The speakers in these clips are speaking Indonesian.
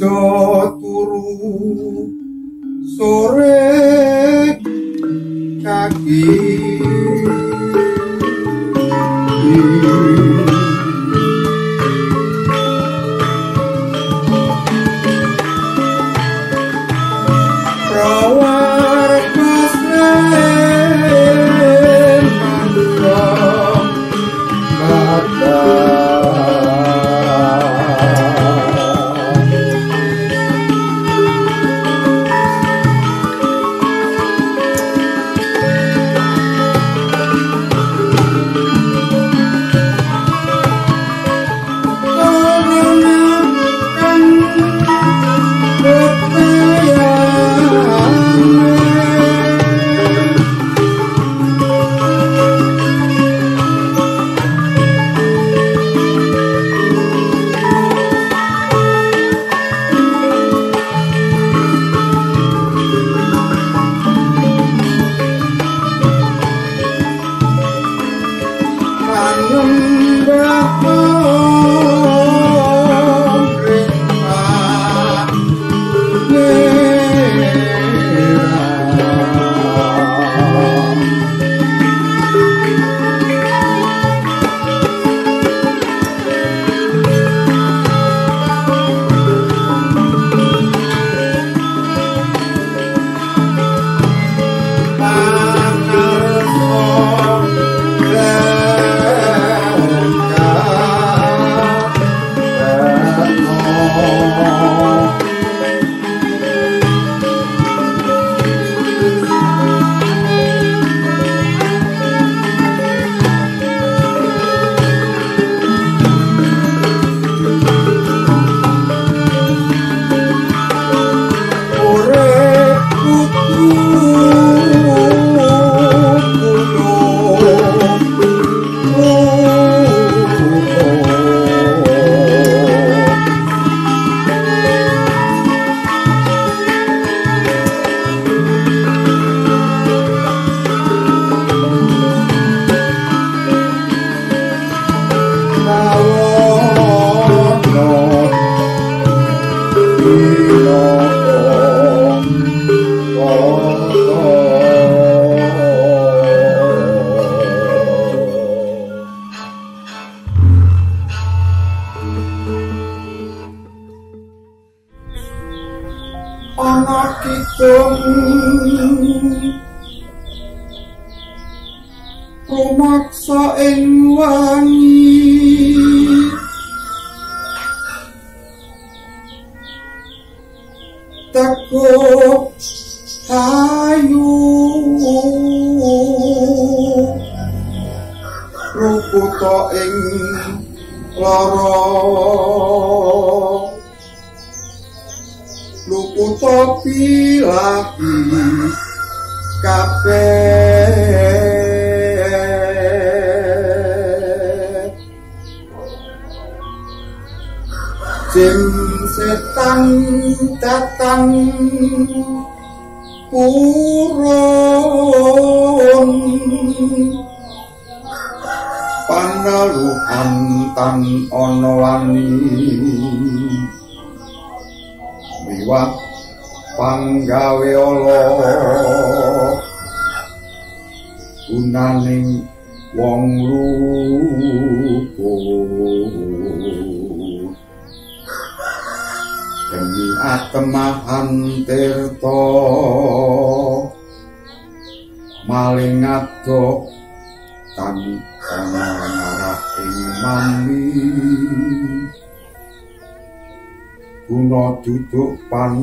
bejo turu sore kaki ana kidung rumaksa ing wangi teko ayu ruputa ing lara luputa pilapi kabeh jin setan datang urun pangaluhan tan ana wani miwah panggawe ala gunaning wong luput demi atemahan tirta maling adok tan ngarah ing mami guna duduk pan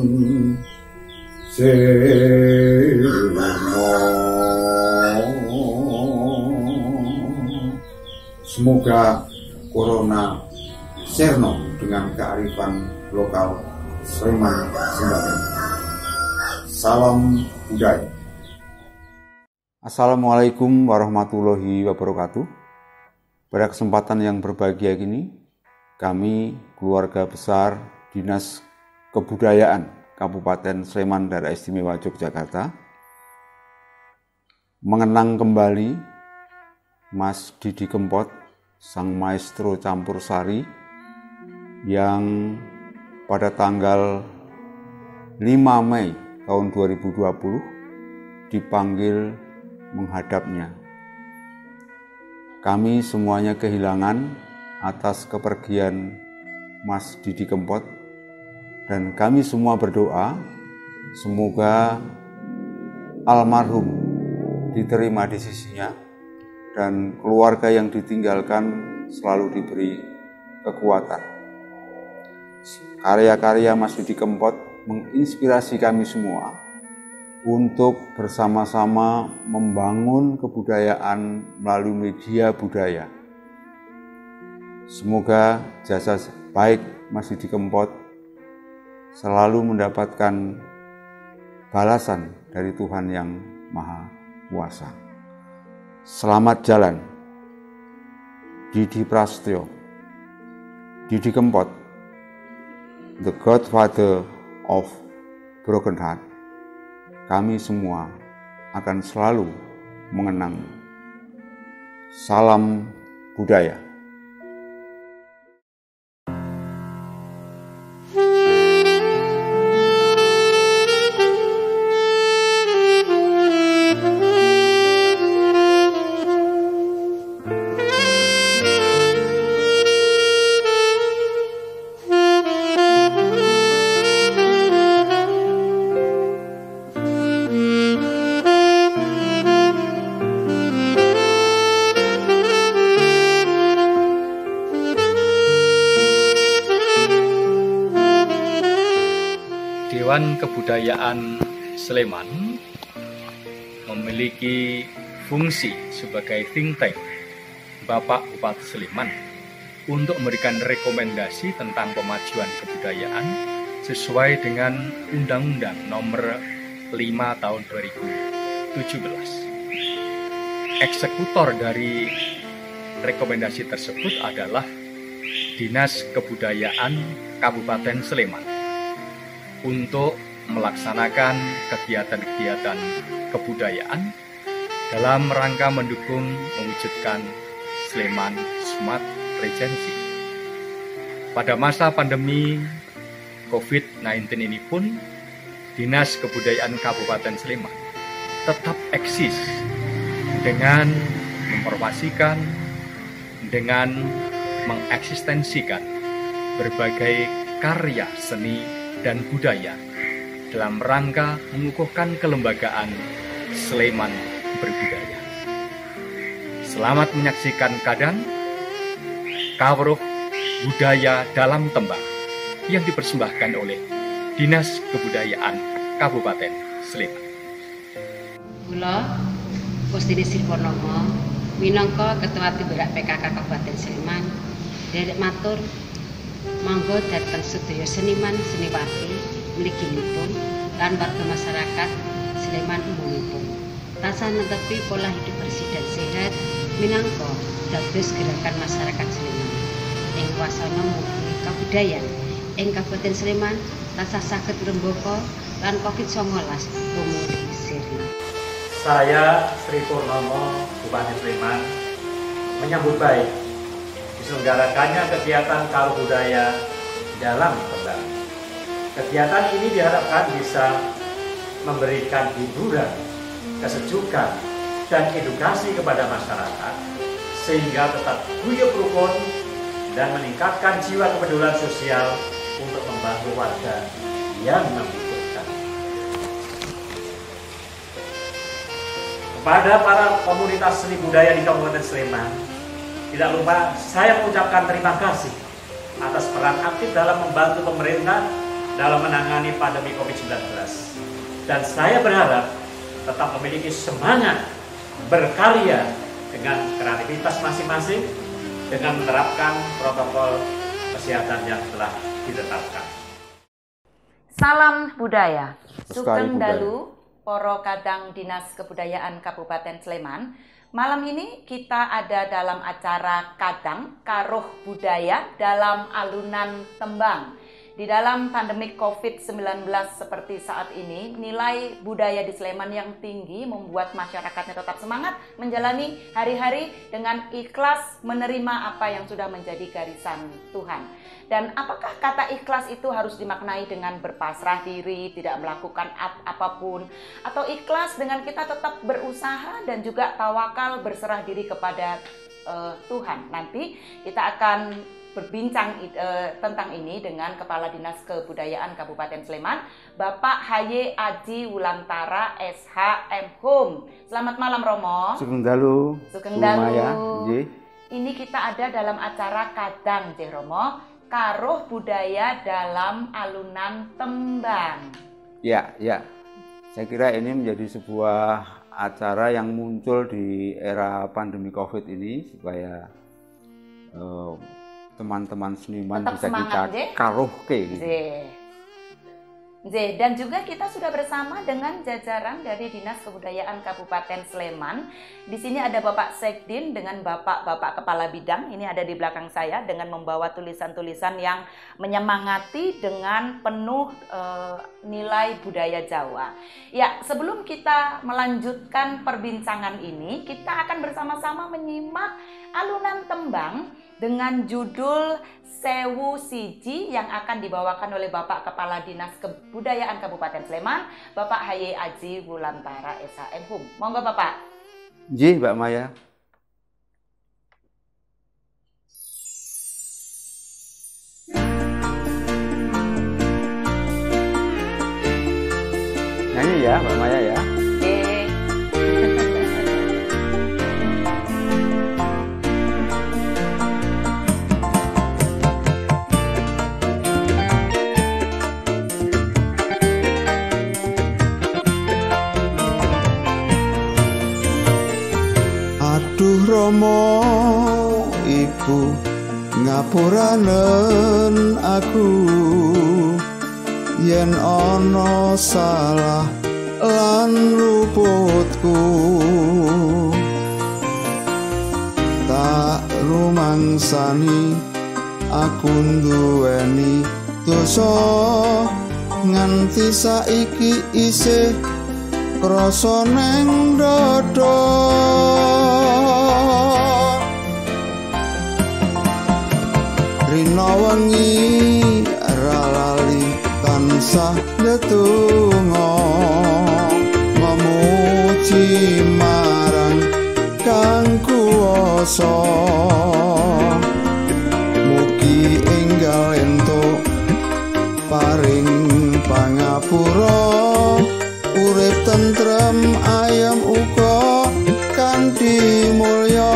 semoga corona serno dengan kearifan lokal Sleman Sumbawa. Salam budaya. Assalamualaikum warahmatullahi wabarakatuh. Pada kesempatan yang berbahagia ini, kami keluarga besar Dinas Kebudayaan Kabupaten Sleman Daerah Istimewa Yogyakarta mengenang kembali Mas Didi Kempot, sang maestro campur sari yang pada tanggal 5 Mei tahun 2020 dipanggil menghadapnya. Kami semuanya kehilangan atas kepergian Mas Didi Kempot, dan kami semua berdoa semoga almarhum diterima di sisinya dan keluarga yang ditinggalkan selalu diberi kekuatan. Karya-karya Mas Didi Kempot menginspirasi kami semua untuk bersama-sama membangun kebudayaan melalui media budaya. Semoga jasa baik Mas Didi Kempot selalu mendapatkan balasan dari Tuhan yang Maha Kuasa. Selamat jalan, Didi Prasetyo. Didi Kempot, the Godfather of Broken Heart. Kami semua akan selalu mengenang. Salam budaya. Dewan Kebudayaan Sleman memiliki fungsi sebagai think tank Bapak Bupati Sleman untuk memberikan rekomendasi tentang pemajuan kebudayaan sesuai dengan Undang-Undang Nomor 5 Tahun 2017. Eksekutor dari rekomendasi tersebut adalah Dinas Kebudayaan Kabupaten Sleman untuk melaksanakan kegiatan-kegiatan kebudayaan dalam rangka mendukung mewujudkan Sleman Smart Regency. Pada masa pandemi COVID-19 ini pun, Dinas Kebudayaan Kabupaten Sleman tetap eksis dengan mempromosikan, dengan mengeksistensikan berbagai karya seni dan budaya dalam rangka mengukuhkan kelembagaan Sleman Berbudaya. Selamat menyaksikan kadang kawruh budaya dalam tembang yang dipersembahkan oleh Dinas Kebudayaan Kabupaten Sleman. Kula Pustini Sirwonomo minangka Ketua Timberak PKK Kabupaten Sleman derek matur mangga dhateng sedaya seniman seniwati mliginipun lan warga masyarakat Sleman umumipun tansah netepi pola hidup bersih dan sehat minangka dados gerakan masyarakat Sleman ing wasana mugi kabudayan ing Kabupaten Sleman tansah saged ngrembaka lan COVID-19 umuri sirna. Saya Sri Purnomo, Bupati Sleman, menyambut baik diselenggarakannya kegiatan Kawruh Budaya dalam tembang. Kegiatan ini diharapkan bisa memberikan hiburan, kesejukan, dan edukasi kepada masyarakat sehingga tetap guyup rukun dan meningkatkan jiwa kepedulian sosial untuk membantu warga yang membutuhkan. Kepada para komunitas seni budaya di Kabupaten Sleman, tidak lupa saya mengucapkan terima kasih atas peran aktif dalam membantu pemerintah dalam menangani pandemi COVID-19. Dan saya berharap tetap memiliki semangat berkarya dengan kreativitas masing-masing dengan menerapkan protokol kesehatan yang telah ditetapkan. Salam budaya. Sugeng dalu Poro Kadang Dinas Kebudayaan Kabupaten Sleman. Malam ini kita ada dalam acara Kadang Kawruh Budaya dalam alunan tembang Di dalam pandemi COVID-19 seperti saat ini, nilai budaya di Sleman yang tinggi membuat masyarakatnya tetap semangat menjalani hari-hari dengan ikhlas menerima apa yang sudah menjadi garisan Tuhan. Dan apakah kata ikhlas itu harus dimaknai dengan berpasrah diri, tidak melakukan apapun, atau ikhlas dengan kita tetap berusaha dan juga tawakal berserah diri kepada Tuhan? Nanti kita akan berbincang tentang ini dengan Kepala Dinas Kebudayaan Kabupaten Sleman, Bapak H.Y. Aji Wulantara SH.M.Hum. Selamat malam Romo. Sugeng dalu. Sugeng dalu. Nggih. Ini kita ada dalam acara Kadang nggih Romo, Karuh Budaya dalam Alunan Tembang. Ya. Saya kira ini menjadi sebuah acara yang muncul di era pandemi Covid ini supaya teman-teman seniman tetap bisa semangat, kita karuhke gitu. Dan juga kita sudah bersama dengan jajaran dari Dinas Kebudayaan Kabupaten Sleman. Di sini ada Bapak Sekdin dengan Bapak Kepala Bidang. Ini ada di belakang saya dengan membawa tulisan-tulisan yang menyemangati dengan penuh nilai budaya Jawa. Ya, sebelum kita melanjutkan perbincangan ini, kita akan bersama-sama menyimak alunan tembang dengan judul Sewu Siji yang akan dibawakan oleh Bapak Kepala Dinas Kebudayaan Kabupaten Sleman, Bapak H.Y. Aji Wulantara SH.M.Hum. Monggo Bapak. Nggih, Mbak Maya. Nyanyi ya, Mbak Maya ya. Aduh Romo iku ngapuranen aku yen ana salah lan luputku, tak rumangsani aku nduweni dosa nganti saiki isih krasa neng dada. Rina wengi ra lali tansah ndedonga memuji marang Kang Kuwasa, mugi enggal entuk paring pangapura, urip tentrem ayem uga kanthi mulya.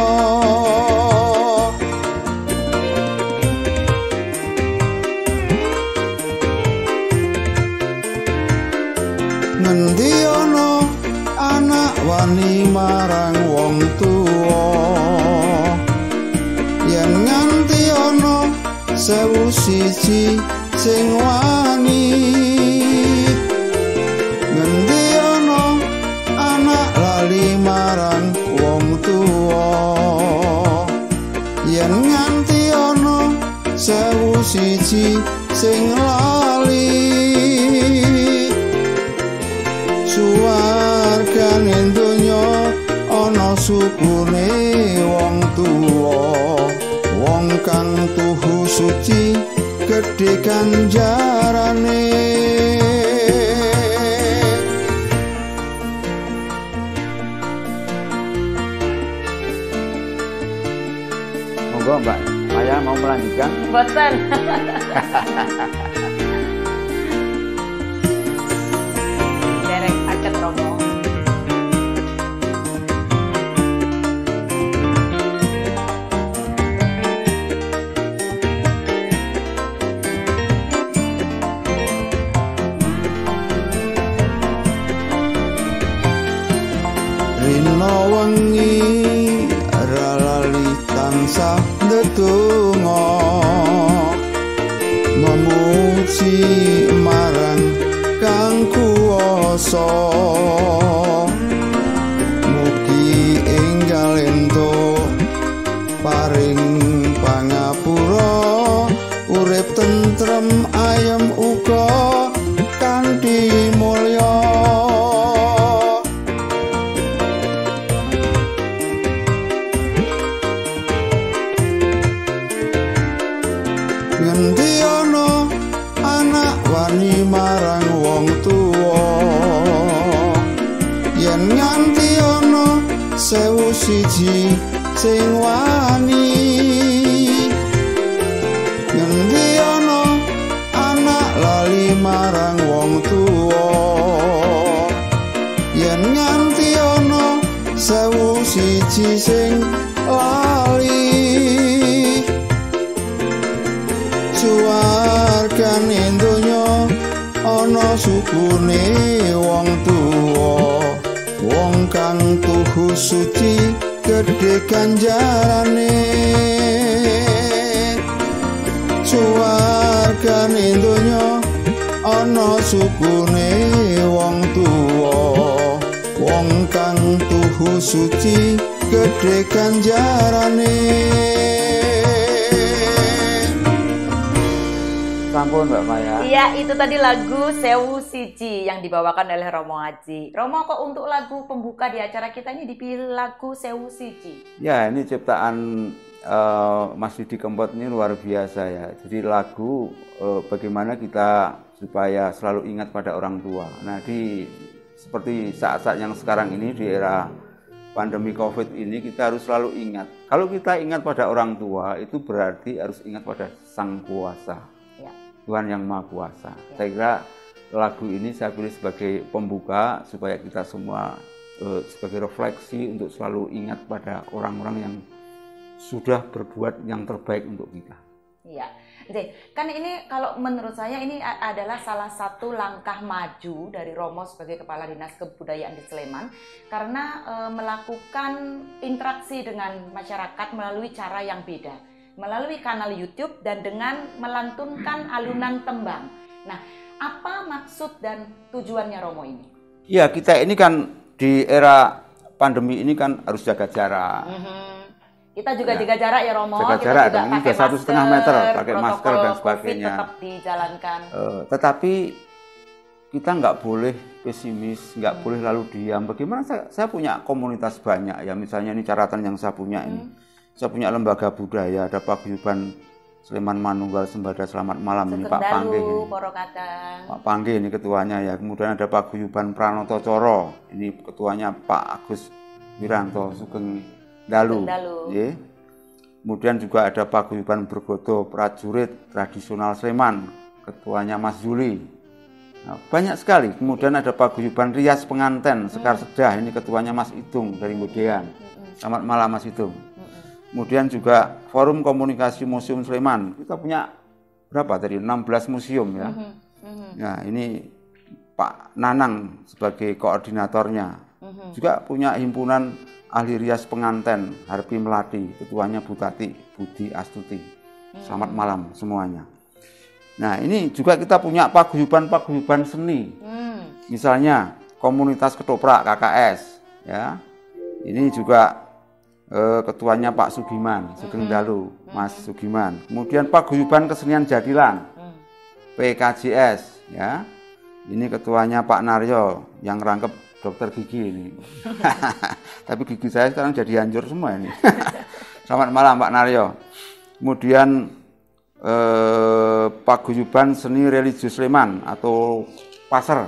Ngendi ana anak wani marang wong tuwa, yen nganti ana sewu siji sing wani. Ngendi ana anak lali marang wong tuwa, yen nganti ana sewu siji sing lali. Suwargane donya ana sukune wong tuwa, wong kang tuhu suci gedhe ganjarane. Monggo Mbak Maya mau melanjutkan? Boten. Derek akan Romo. Rina wengi ra lali tansah ndedonga memuji marang Kang Kuwasa, mugi enggal entuk paring pangapura, urip tentrem ayem kanthi mulya ngendi ana anak wani marang wong tuwa yen nganti ana 1001 sing wani ngendi ana anak lali marang wong tuwa yen nganti ana 1001 sing lali suwargane donya ana sukune wong tuwa wong kang tuhu suci gedhe ganjarane suwargane donya ana sukune wong tuwa wong kang tuhu suci gedhe ganjarane. Sampun Mbak Maya. Iya, itu tadi lagu Sewu Siji yang dibawakan oleh Romo Aji. Romo, kok untuk lagu pembuka di acara kita ini dipilih lagu Sewu Siji? Ya, ini ciptaan Mas Didi Kempot ini luar biasa ya. Jadi lagu bagaimana kita supaya selalu ingat pada orang tua. Nah, seperti saat-saat yang sekarang ini di era pandemi COVID ini kita harus selalu ingat. Kalau kita ingat pada orang tua itu berarti harus ingat pada Sang Kuasa. Tuhan yang Maha Kuasa. Saya kira lagu ini saya pilih sebagai pembuka supaya kita semua sebagai refleksi untuk selalu ingat pada orang-orang yang sudah berbuat yang terbaik untuk kita. Iya, kan ini kalau menurut saya ini adalah salah satu langkah maju dari Romo sebagai Kepala Dinas Kebudayaan di Sleman karena melakukan interaksi dengan masyarakat melalui cara yang beda. Melalui kanal YouTube dan dengan melantunkan alunan tembang. Nah, apa maksud dan tujuannya Romo ini? Iya, kita ini kan di era pandemi ini kan harus jaga jarak. Kita juga jaga jarak ya Romo. Jaga kita jarak, juga ini pakai 1,5 meter, pakai masker dan sebagainya. tetap dijalankan. Tetapi kita nggak boleh pesimis, nggak boleh lalu diam. Bagaimana saya punya komunitas banyak ya, misalnya ini catatan yang saya punya ini. Saya punya lembaga budaya, ada Paguyuban Sleman Manunggal Sembada Selamat Malam ini Pak Pangge ini. Pak Pangge ini ketuanya ya. Kemudian ada Paguyuban Pranoto Coro, ini ketuanya Pak Agus Wiranto Sugeng Dalu. Ya. Kemudian juga ada Paguyuban Bergodo Prajurit Tradisional Sleman, ketuanya Mas Juli. Nah, banyak sekali. Kemudian ada Paguyuban Rias Penganten Sekar Sedah, ini ketuanya Mas Idung dari Modean. Selamat malam Mas Idung. Kemudian juga Forum Komunikasi Museum Sleman. Kita punya berapa tadi? 16 museum ya. Nah, ini Pak Nanang sebagai koordinatornya. Juga punya himpunan ahli rias penganten Harpi Melati, ketuanya Butati Budi Astuti. Selamat malam semuanya. Nah, ini juga kita punya paguyuban seni. Misalnya komunitas ketoprak KKS ya. Ini juga ketuanya Pak Sugiman, Sugeng Dalu, Mas Sugiman. Kemudian Paguyuban Kesenian Jadilan, PKJS, ya. Ini ketuanya Pak Naryo yang rangkep dokter gigi ini. Tapi gigi saya sekarang jadi hancur semua ini. Selamat malam Pak Naryo. Kemudian Paguyuban Seni Religius Sleman atau Pasar.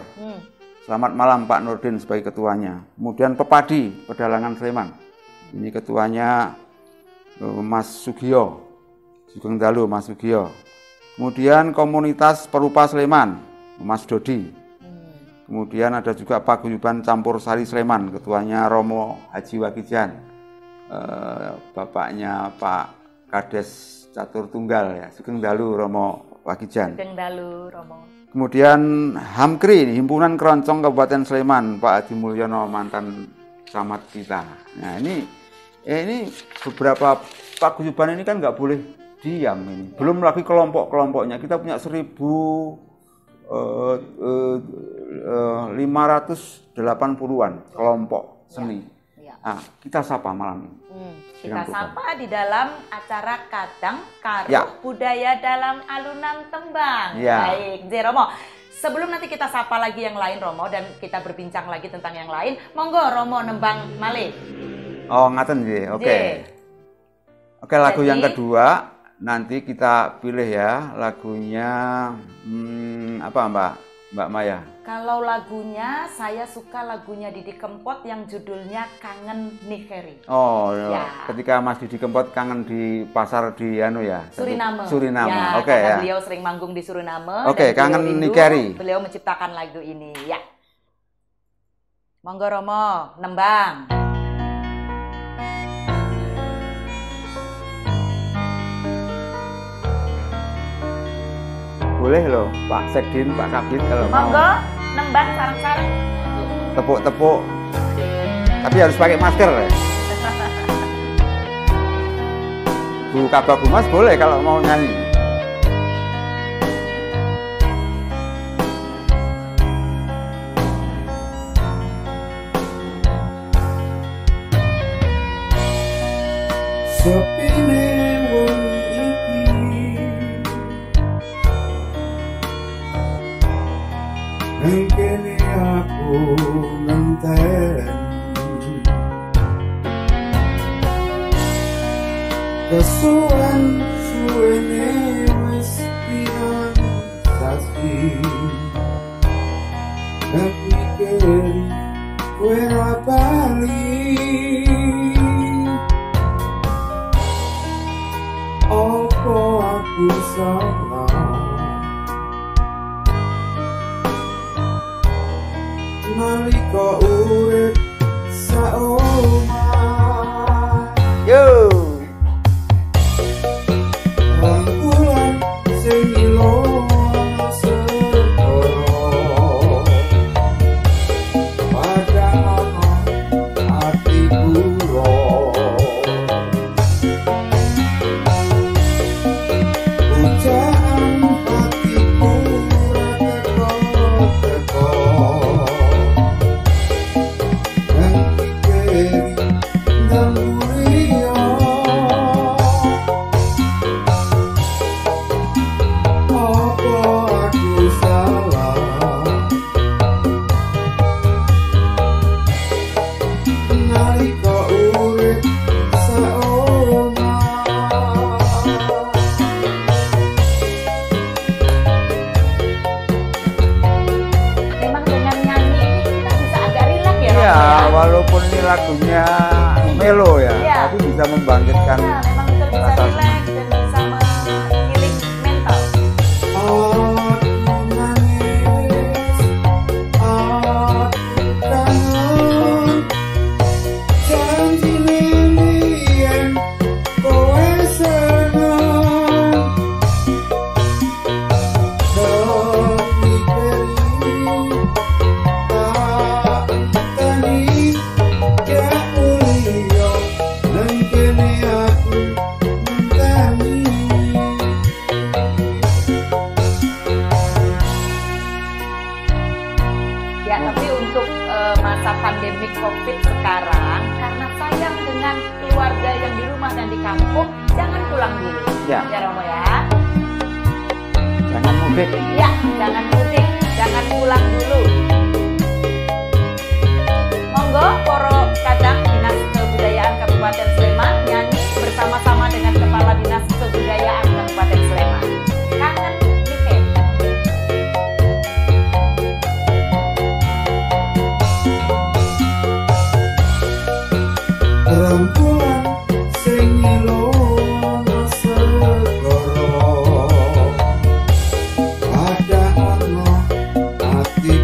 Selamat malam Pak Nurdin sebagai ketuanya. Kemudian Pepadi Pedalangan Sleman. Ini ketuanya Mas Sugio, Sugeng Dalu, Mas Sugio. Kemudian Komunitas Perupa Sleman, Mas Dodi. Kemudian ada juga Paguyuban Campur Sari Sleman, ketuanya Romo Haji Wakijan. Bapaknya Pak Kades Catur Tunggal ya, Sugeng Dalu, Romo Wakijan. Sugeng Dalu, Romo. Kemudian HAMKRI, Himpunan Keroncong Kabupaten Sleman, Pak Adi Mulyono, mantan camat kita. Nah ini beberapa paguyuban ini kan nggak boleh diam ini. Belum lagi kelompok-kelompoknya. Kita punya 1.580-an kelompok seni. Nah, kita sapa malam ini. Kita sapa di dalam acara Kadang Karo Budaya dalam Alunan Tembang. Baik, Romo. Sebelum nanti kita sapa lagi yang lain Romo dan kita berbincang lagi tentang yang lain, monggo Romo nembang malih. Oh, ngaten nggih. Oke. Oke, lagu yang kedua nanti kita pilih ya lagunya apa Mbak Maya? Kalau lagunya saya suka lagunya Didi Kempot yang judulnya Kangen Nigeri. Oh, ya. Ketika Mas Didi Kempot kangen di pasar di Suriname. Suriname. Ya, Oke ya. Beliau sering manggung di Suriname. Oke, Kangen Nigeri. Beliau menciptakan lagu ini ya. Monggo Romo nembang. Boleh loh, Pak Sekdin, Pak Kabid kalau mau. Monggo, nembang sarang-sarang. Tepuk-tepuk. Tapi harus pakai masker ya. Bu Kababumas boleh kalau mau nyanyi. Sepine wengi iki nang kene aku ngenteni kesuwen suwene wis pirang sasi nang pikir kowe ra bali. Apa aku salah nalika urip saomah. Yo. Rangkulan sing ilona segoro padahal hati kula pujaan hatiku teko-teko dan pikir dan mulia apa aku salah nalika urip saomah. Memang dengan nyanyi ini kita bisa agak rileks ya Romo Ya, ya. walaupun ini lagunya melo ya, Iya. tapi bisa membangkitkan Nah, memang kita bisa rasa rileks dan bisa menggiling mental. Aku nangis, aku kangen, janjine mbiyen kowe seneng, mikiri tak enteni, gak mulia nang kene aku ngenteni. Ya, tapi untuk masa pandemik COVID sekarang, karena sayang dengan keluarga yang di rumah dan di kampung, jangan pulang dulu. Ya. Ya Romo ya. jangan mudik. Ya, jangan mudik, jangan pulang dulu. Monggo, Poro Kadang Dinas Kebudayaan Kabupaten Sleman nyanyi bersama-sama dengan Kepala Dinas Kebudayaan Kabupaten Sleman. Kangen Nigeri. Rangkulan sing ilona segoro padahal hati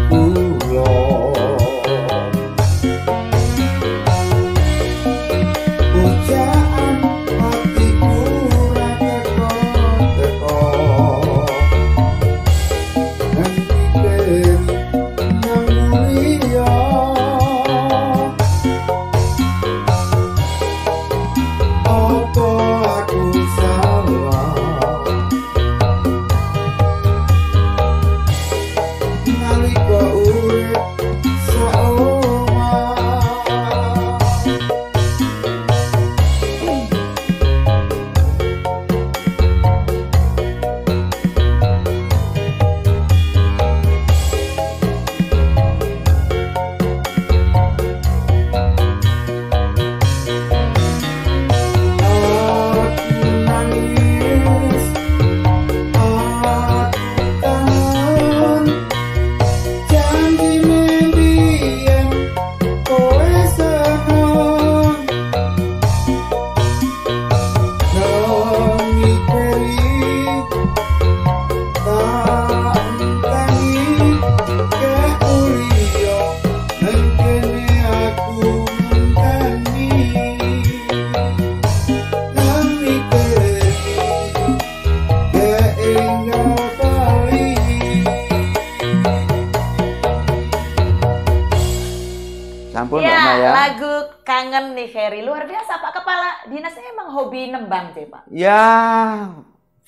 ampun Ya, Mbak Maya. lagu Kangen nih Ferry. Luar biasa Pak Kepala Dinasnya emang hobi nembang sih Pak. Ya,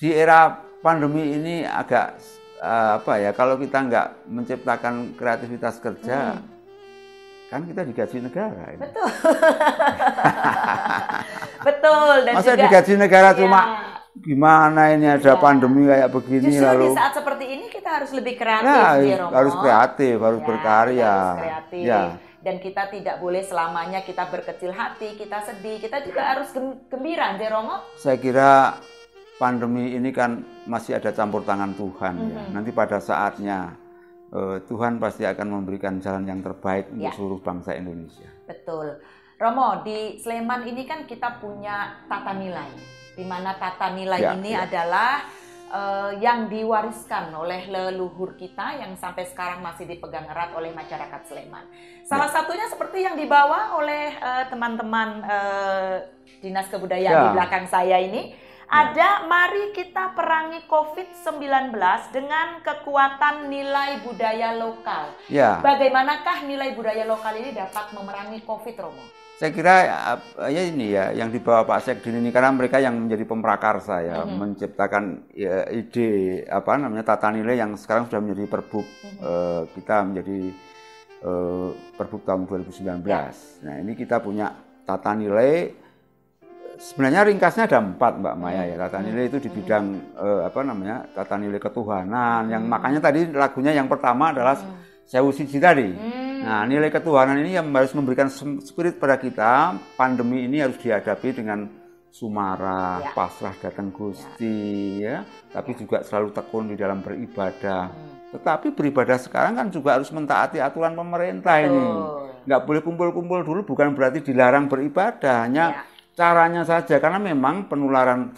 di era pandemi ini agak apa ya, kalau kita nggak menciptakan kreativitas kerja, kan kita digaji negara. Ini. Betul. Betul. Dan Masa juga, digaji negara ya, cuma gimana ini ada ya, pandemi kayak begini justru lalu. di saat seperti ini kita harus lebih kreatif, Ya, Romo. harus kreatif, harus Ya, berkarya. kita harus kreatif. Ya. Dan kita tidak boleh selamanya kita berkecil hati, kita sedih, kita juga harus gembira, Romo. Saya kira pandemi ini kan masih ada campur tangan Tuhan ya. Nanti pada saatnya Tuhan pasti akan memberikan jalan yang terbaik untuk seluruh bangsa Indonesia. Betul. Romo, di Sleman ini kan kita punya tata nilai. Di mana tata nilai ini adalah yang diwariskan oleh leluhur kita yang sampai sekarang masih dipegang erat oleh masyarakat Sleman. Salah satunya seperti yang dibawa oleh teman-teman Dinas Kebudayaan di belakang saya ini. Ada mari kita perangi COVID-19 dengan kekuatan nilai budaya lokal. Ya. Bagaimanakah nilai budaya lokal ini dapat memerangi COVID, Romo? Saya kira ya ini ya yang dibawa Pak Sekdin ini, karena mereka yang menjadi pemrakarsa ya, menciptakan ide apa namanya tata nilai yang sekarang sudah menjadi Perbuk kita menjadi Perbuk tahun 2019. Nah ini kita punya tata nilai. Sebenarnya ringkasnya ada 4 Mbak Maya ya. Tata nilai itu di bidang apa namanya tata nilai ketuhanan, yang makanya tadi lagunya yang pertama adalah Sewu Siji tadi. Nah nilai ketuhanan ini yang harus memberikan spirit pada kita. Pandemi ini harus dihadapi dengan sumarah, pasrah datang Gusti ya, tapi juga selalu tekun di dalam beribadah. Tetapi beribadah sekarang kan juga harus mentaati aturan pemerintah ini. Nggak boleh kumpul-kumpul dulu, bukan berarti dilarang beribadah, hanya caranya saja, karena memang penularan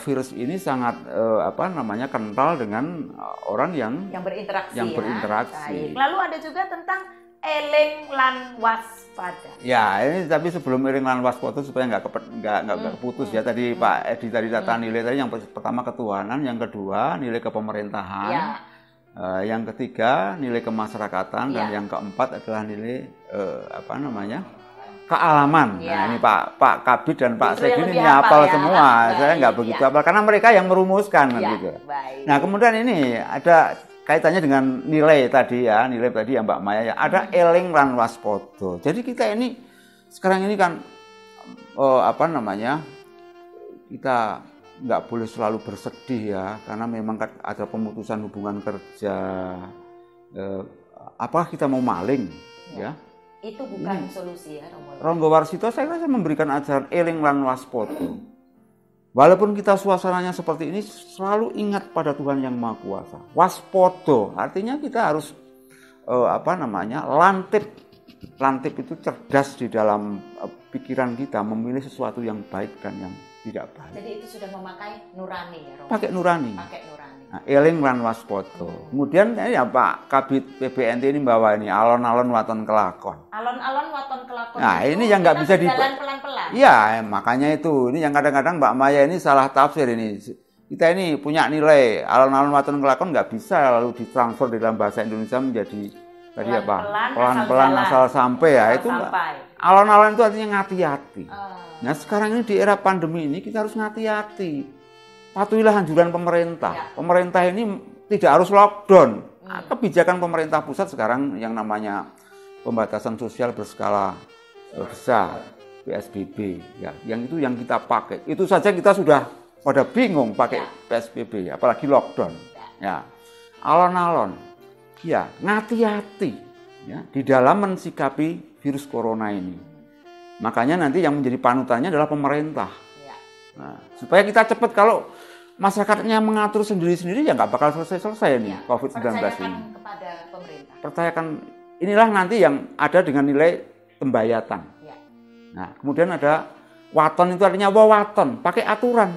virus ini sangat apa namanya kental dengan orang yang berinteraksi. Baik. Lalu ada juga tentang eling lan waspada. Ya, ini tapi sebelum eling lan waspada supaya nggak putus ya, tadi Pak Edi tadi tata nilai tadi yang pertama ketuhanan, yang kedua nilai kepemerintahan, yang ketiga nilai kemasyarakatan, dan yang keempat adalah nilai apa namanya kealaman. Nah ini Pak Kabid dan Pak Sekdin ini hafal semua. Saya nggak begitu hafal karena mereka yang merumuskan gitu. Nah kemudian ini ada kaitannya dengan nilai tadi ya, nilai tadi ya Mbak Maya ya. Ada eling lan waspada. Jadi kita ini sekarang ini kan apa namanya, kita nggak boleh selalu bersedih ya, karena memang ada pemutusan hubungan kerja. Apakah kita mau maling ya? Itu bukan solusi ya, Ronggo Warsito saya rasa memberikan ajaran eling lan waspada. Walaupun kita suasananya seperti ini, selalu ingat pada Tuhan yang Maha Kuasa. Waspada artinya kita harus apa namanya lantip. Lantip itu cerdas di dalam pikiran kita, memilih sesuatu yang baik dan yang tidak baik. Jadi itu sudah memakai nurani ya, Romo? Pakai nurani. Nah, eling lan waspada. Kemudian ya Pak Kabid PBNT ini bawa ini alon-alon waton kelakon. Alon-alon waton kelakon. Nah ini yang nggak bisa jalan pelan-pelan. Iya, makanya itu. Ini yang kadang-kadang Mbak Maya ini salah tafsir ini. Kita ini punya nilai alon-alon waton kelakon nggak bisa lalu ditransfer di dalam bahasa Indonesia menjadi tadi apa? Pelan-pelan asal sampai ya. Itu alon-alon itu artinya ngati-hati. Nah sekarang ini di era pandemi ini kita harus ngati-hati. Patuhilah anjuran pemerintah. Pemerintah ini tidak harus lockdown. Kebijakan pemerintah pusat sekarang yang namanya pembatasan sosial berskala besar, PSBB, ya, yang itu yang kita pakai. Itu saja kita sudah pada bingung pakai PSBB, apalagi lockdown. Ya, alon-alon, ya, ngati-hati, ya, di dalam mensikapi virus corona ini. Makanya nanti yang menjadi panutannya adalah pemerintah. Nah, supaya kita cepat, kalau masyarakatnya mengatur sendiri-sendiri ya nggak bakal selesai-selesai nih COVID-19 ini. Percayakan kepada pemerintah. Percayakan, inilah nanti yang ada dengan nilai tembayatan. Nah, kemudian ada waton, itu artinya waton, pakai aturan.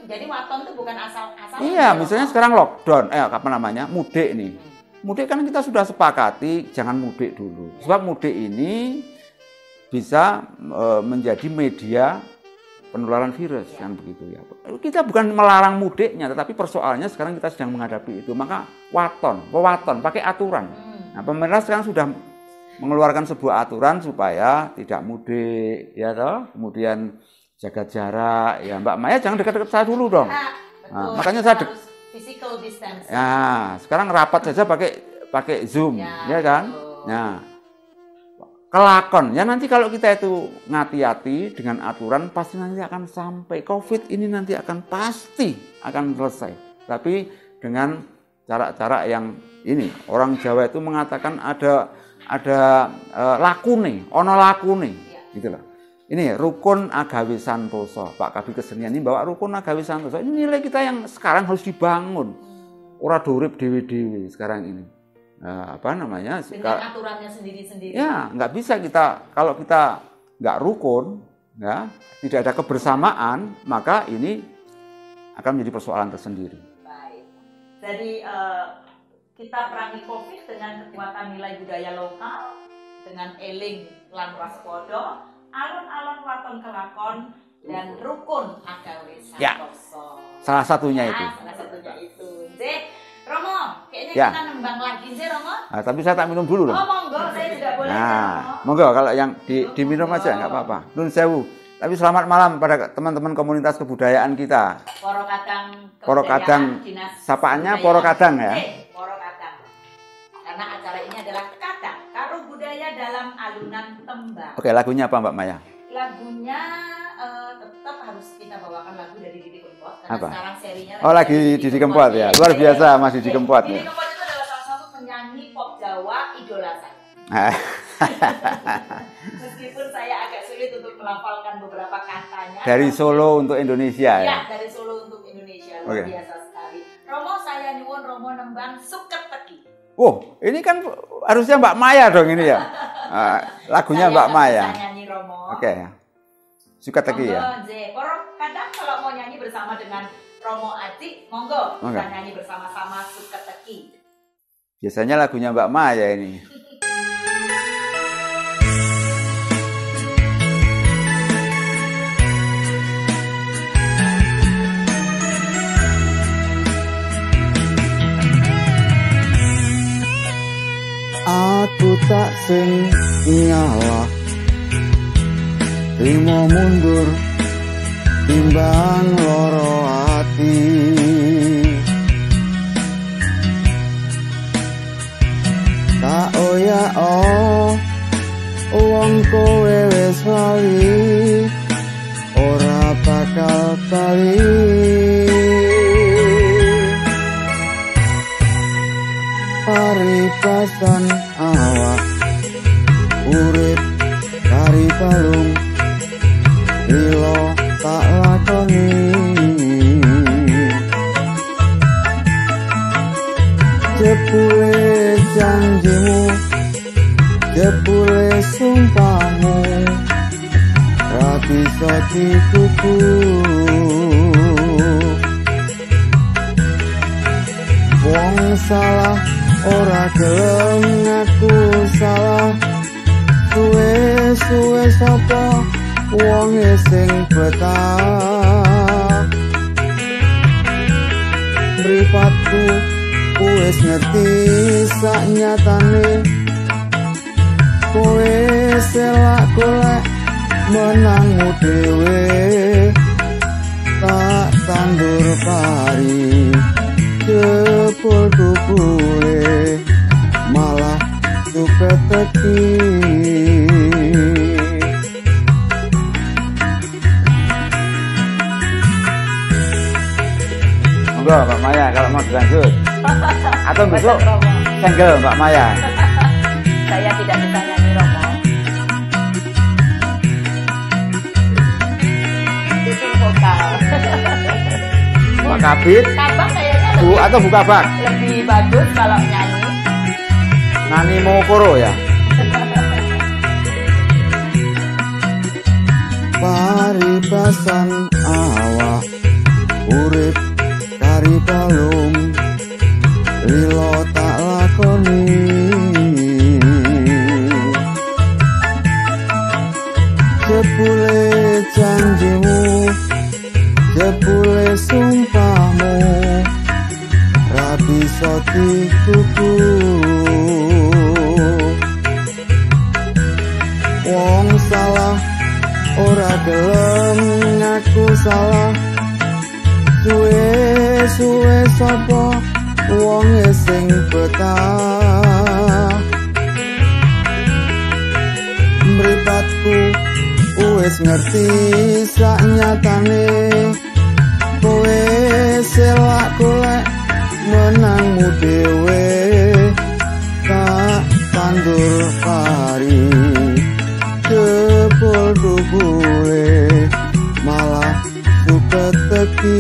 Jadi waton itu bukan asal-asal. Iya, misalnya sekarang lockdown, apa namanya, mudik nih. Mudik kan kita sudah sepakati jangan mudik dulu. Sebab mudik ini bisa menjadi media penularan virus, kan begitu ya. Kita bukan melarang mudiknya, tetapi persoalannya sekarang kita sedang menghadapi itu. Maka waton, pakai aturan. Nah, pemerintah sekarang sudah mengeluarkan sebuah aturan supaya tidak mudik, ya toh. Kemudian jaga jarak, ya Mbak Maya jangan dekat-dekat saya dulu dong. Nah, makanya saya physical distance. Ya, sekarang rapat saja pakai Zoom, ya kan? Nah, kelakon. Ya nanti kalau kita itu ngati-hati dengan aturan, pasti nanti akan sampai. COVID ini nanti pasti akan selesai. Tapi dengan cara-cara yang ini, orang Jawa itu mengatakan ada lakune, ono lakune, gitu loh. Ini rukun agawe santoso. Pak Kabid Kesenian ini bawa rukun agawe santoso. Ini nilai kita yang sekarang harus dibangun. Ora durip dewe-dewe sekarang ini. Apa namanya? Dengan aturannya sendiri-sendiri. Ya, nggak bisa kita kalau kita nggak rukun, ya, tidak ada kebersamaan, maka ini akan menjadi persoalan tersendiri. Baik. Jadi kita perangi COVID dengan kekuatan nilai budaya lokal, dengan eling lan waspada, alon-alon waton kelakon, dan rukun agawe santoso. Salah satunya itu. Salah satunya itu. Romo, kayaknya kita nembang lagi sih Romo. Nah, tapi saya tak minum dulu loh. Oh monggo, saya juga boleh. Nah, monggo kalau yang diminum aja nggak apa-apa. Nun sewu. Tapi selamat malam pada teman-teman komunitas kebudayaan kita. Poro Kadang. Sapaannya Poro Kadang ya. Poro Kadang. Karena acara ini adalah Kadang, Karo Budaya dalam Alunan Tembang. Oke, lagunya apa Mbak Maya? Lagunya tetap harus kita bawakan lagu dari Didi Kempot. Karena apa? Sekarang serinya lagi Didi Kempot ya. Luar biasa Mas Didi Kempot ya. Didi Kempot itu adalah salah satu penyanyi pop Jawa idola saya. Meskipun saya agak sulit untuk melafalkan beberapa katanya. Dari Solo untuk Indonesia ya? Ya, dari Solo untuk Indonesia. Luar biasa sekali. Romo, saya nyuwun Romo nembang Suket Teki. Oh, ini kan harusnya Mbak Maya dong ini ya. Lagunya Mbak Maya. Saya nyanyi Romo. Oke. Suket Teki ya. Poro Kadang kalau mau nyanyi bersama dengan Romo Aji, monggo kita nyanyi bersama-sama Suket Teki. Biasanya lagunya Mbak Maya ini. Aku tak sing ngalah, trimo mundur timbang loro ati. Tak oya wong kowe wis lali, ora bakal bali. Paribasan awak urip kari balung lilo tak lakoni. Jebule janjimu, jebule sumpahmu, ra bisa dikuku. Wong salah ora gelem ngaku salah, suwe-suwe sapa wonge sing betah. Mripatku wis ngerti sak nyatane, kowe selak golek menangmu dhewe, tak tandur pari jebul dubule malah Suket Teki. Monggo Mbak Maya kalau mau dilanjut. Atau besok single Mbak Maya. Saya tidak bisa nyanyi Romo. Itu vokal. Pak Kabid. Kabak kayaknya Bu atau Bu Kabak? lebih bagus kalau nyanyi. Nani Mokoro ya. Paribasan awak urip kari balung lilo tak lakoni. Jebule janjimu, jebule sumpahmu, ra bisa dikuku. salah suwe-suwe sapa wonge sing betah mripatku wis ngerti sak nyatane kowe selak golek menangmu dhewe tak tandur pari jebol dukule malah suket teki.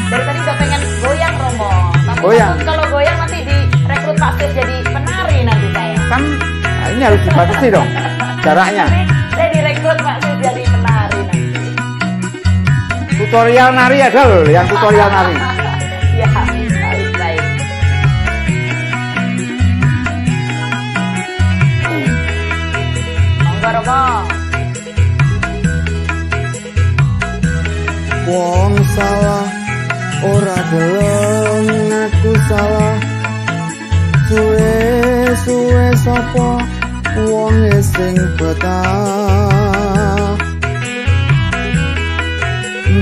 Dari tadi udah pengen goyang Romo, tapi Goyang. kalau goyang nanti direkrut Pak Sis jadi penari nanti saya. Kan ini harus dibatasi dong jaraknya. Saya direkrut Pak Sis jadi penari nanti. Tutorial nari ada loh yang tutorial nari. Ya, baik. Monggo Romo. Wong salah ora gelem ngaku salah suwe-suwe sapa wonge sing betah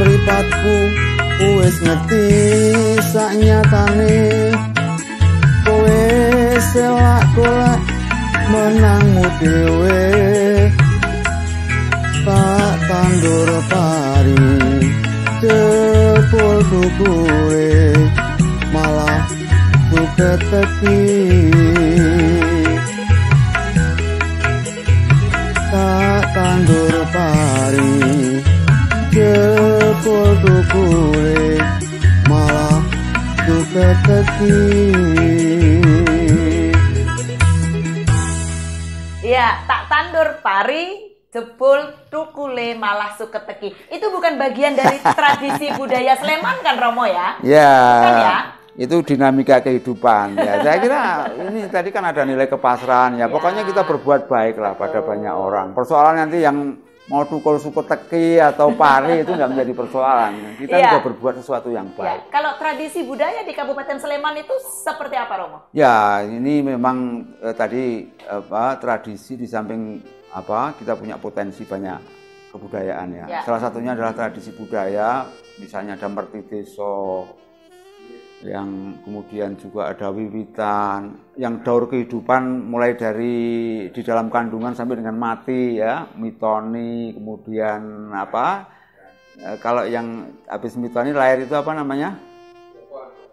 mripatku wis ngerti sak nyatane kowe selak golek menangmu dhewe tak tandur pari jebol dukule malah suket teki tak tandur pari jebol dukule malah suket teki. Iya, tak tandur pari jebol tukule malah suket teki. Itu bukan bagian dari tradisi budaya Sleman kan Romo ya? Ya, Bukan ya? itu dinamika kehidupan. Ya, saya kira ini tadi kan ada nilai kepasrahan ya. Pokoknya kita berbuat baik lah pada banyak orang. Persoalan nanti yang mau tukul suket teki atau pari itu nggak menjadi persoalan. Kita juga berbuat sesuatu yang baik. Ya. Kalau tradisi budaya di Kabupaten Sleman itu seperti apa Romo? Ya, ini memang tadi tradisi di samping kita punya potensi banyak kebudayaan ya. Salah satunya adalah tradisi budaya, misalnya ada mertideso, yang kemudian juga ada wiwitan, yang daur kehidupan mulai dari di dalam kandungan sampai dengan mati ya, mitoni, kemudian kalau yang habis mitoni lahir itu apa namanya?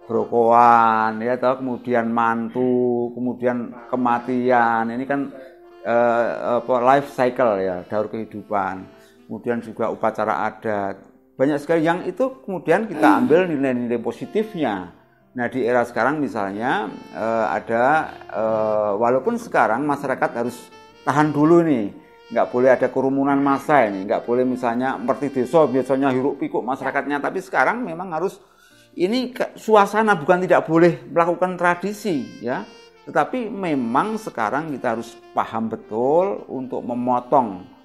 Brokoan ya, atau kemudian mantu, kemudian kematian. Ini kan life cycle ya, daur kehidupan. Kemudian juga upacara adat. Banyak sekali yang itu kemudian kita ambil nilai-nilai positifnya. Nah, di era sekarang misalnya walaupun sekarang masyarakat harus tahan dulu nih, nggak boleh ada kerumunan massa ini, nggak boleh misalnya mertideso biasanya hiruk pikuk masyarakatnya, tapi sekarang memang harus ini suasana, bukan tidak boleh melakukan tradisi ya, tetapi memang sekarang kita harus paham betul untuk memotong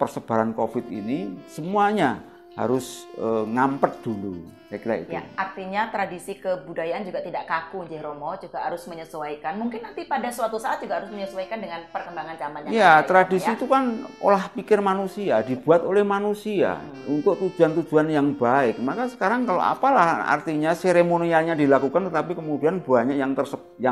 persebaran COVID ini, semuanya harus ngampet dulu, saya kira itu. Ya, artinya tradisi kebudayaan juga tidak kaku, Nggih Romo, juga harus menyesuaikan. Mungkin nanti pada suatu saat juga harus menyesuaikan dengan perkembangan zaman yang ya, ada, tradisi itu kan olah pikir manusia, dibuat oleh manusia untuk tujuan-tujuan yang baik. Maka sekarang kalau apalah artinya seremonialnya dilakukan, tetapi kemudian banyak yang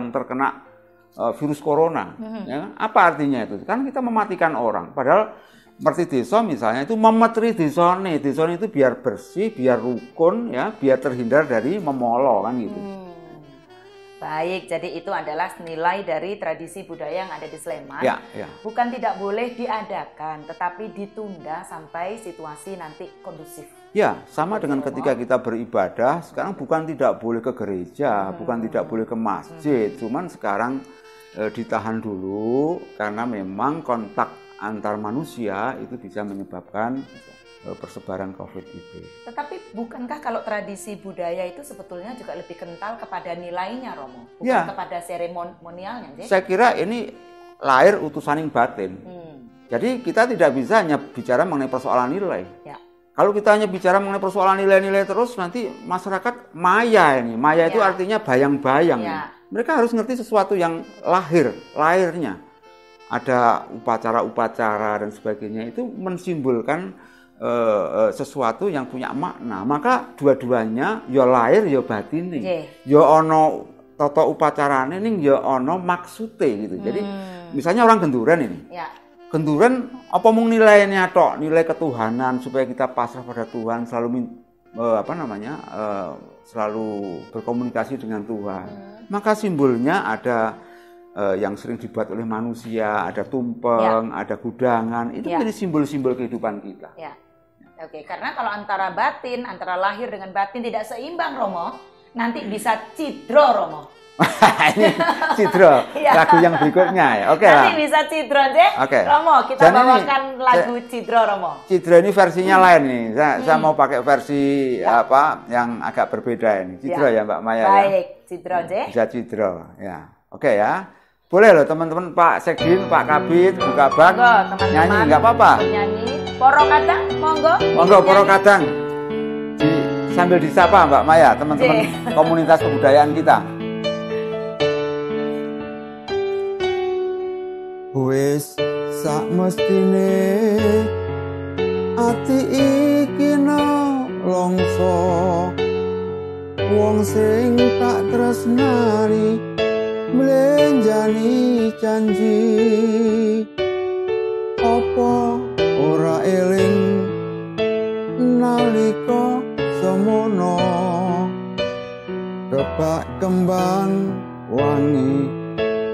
terkena virus corona. Ya, apa artinya itu? Kan kita mematikan orang. Padahal mertideso misalnya itu memetri desone itu biar bersih, biar rukun ya, biar terhindar dari memolo kan gitu. Baik, jadi itu adalah nilai dari tradisi budaya yang ada di Sleman. Ya, ya. Bukan tidak boleh diadakan, tetapi ditunda sampai situasi nanti kondusif. Ya, sama dengan ketika kita beribadah, sekarang bukan tidak boleh ke gereja, bukan tidak boleh ke masjid, cuman sekarang ditahan dulu karena memang kontak antar manusia itu bisa menyebabkan persebaran COVID itu. Tetapi bukankah kalau tradisi budaya itu sebetulnya juga lebih kental kepada nilainya, Romo? Bukan ya, kepada seremonialnya? Saya kira ini lahir utusaning batin. Jadi kita tidak bisa hanya bicara mengenai persoalan nilai. Ya. Kalau kita hanya bicara mengenai persoalan nilai-nilai terus, nanti masyarakat maya ini. Maya itu artinya bayang-bayang. Ya. Mereka harus ngerti sesuatu yang lahirnya. ada upacara-upacara dan sebagainya, itu mensimbolkan sesuatu yang punya makna. Maka dua-duanya ya lahir ya batin nih. Ya ono toto upacarane ning ya ono maksude gitu. Jadi misalnya orang genduren ini. Ya. Genduren apa mung nilainya tok, nilai ketuhanan supaya kita pasrah pada Tuhan, selalu selalu berkomunikasi dengan Tuhan. Maka simbolnya ada yang sering dibuat oleh manusia, ada tumpeng, ada gudangan, itu menjadi simbol-simbol kehidupan kita. Ya. Oke, karena kalau antara lahir dengan batin tidak seimbang, Romo, nanti bisa cidro, Romo. Ini cidro, lagu yang berikutnya ya. Oke lah. Nanti bisa cidro, Romo, kita bawakan lagu cidro, Romo. Cidro ini versinya lain nih. Saya mau pakai versi yang agak berbeda ini. Cidro ya Mbak Maya. Baik, cidro, Bisa cidro, ya. Oke ya. Boleh loh teman-teman, Pak Sekdin, Pak Kabit, Bu Kabak, nyanyi nggak apa-apa. Nyanyi, poro kadang, monggo. Monggo poro kadang. Sambil disapa Mbak Maya, teman-teman komunitas kebudayaan kita. Wis sak mestine ati iki longso, wong sing tak tresnani mlenjani janji, apa ora eling nalika semono kebak kembang wangi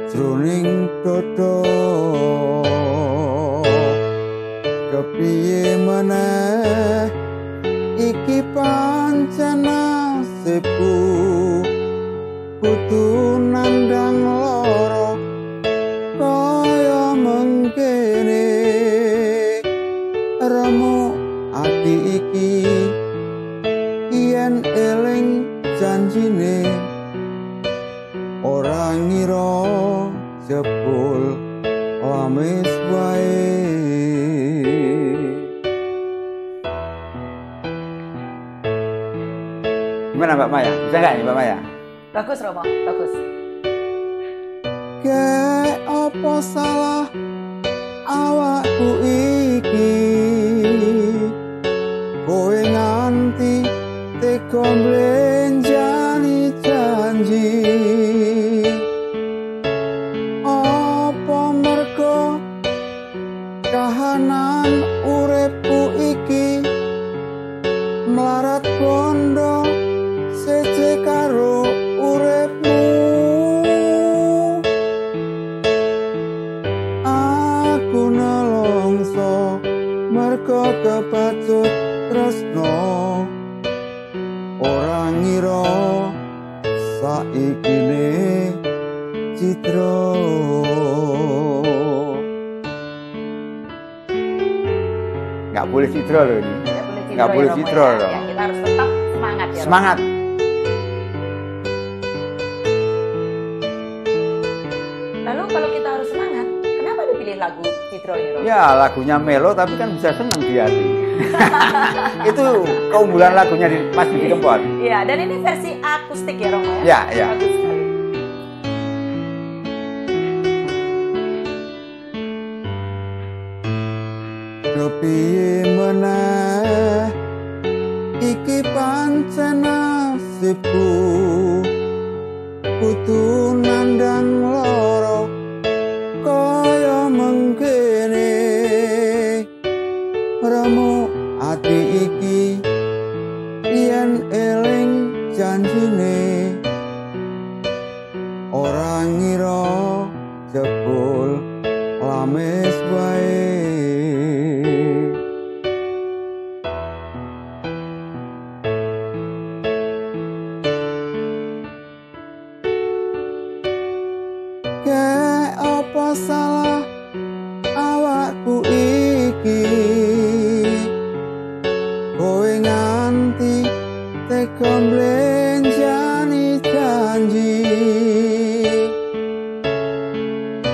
jroning dodo, kepiye meneh iki pancen nasibku, kudu nandang lara kaya mengkene, remu ati iki yen eling janjine, ora ngira jebul lamis wae. Gimana Mbak Maya? Bisa nggak nih Mbak Maya? Bagus Romo, bagus. Ke apa salah awakku iki, kowe nganti tega mlenjani janji, apa mergo kahanan uripku iki melarat bondo seje karo uripmu, aku nelongso mergo kepacut tresno, ora ngira saikine citra. Nggak boleh citra loh ini. Nggak boleh citra loh. Ya, kita harus tetap semangat ya. Semangat. Lalu kalau kita harus semangat, kenapa dipilih lagu Citro ini, Romo? Ya lagunya melo tapi kan bisa senang di hati. Itu keunggulan lagunya di Mas Didi Kempot. Iya, dan ini versi akustik ya Romo ya? Iya, iya. Bagus sekali. Kepiye meneh iki pancen nasibku, kudu nandang lara kaya mengkene, remu ati iki yen eling janjine, ora ngira jebul lamis wae. Apa salah awakku iki, kowe nganti tega mlenjani janji,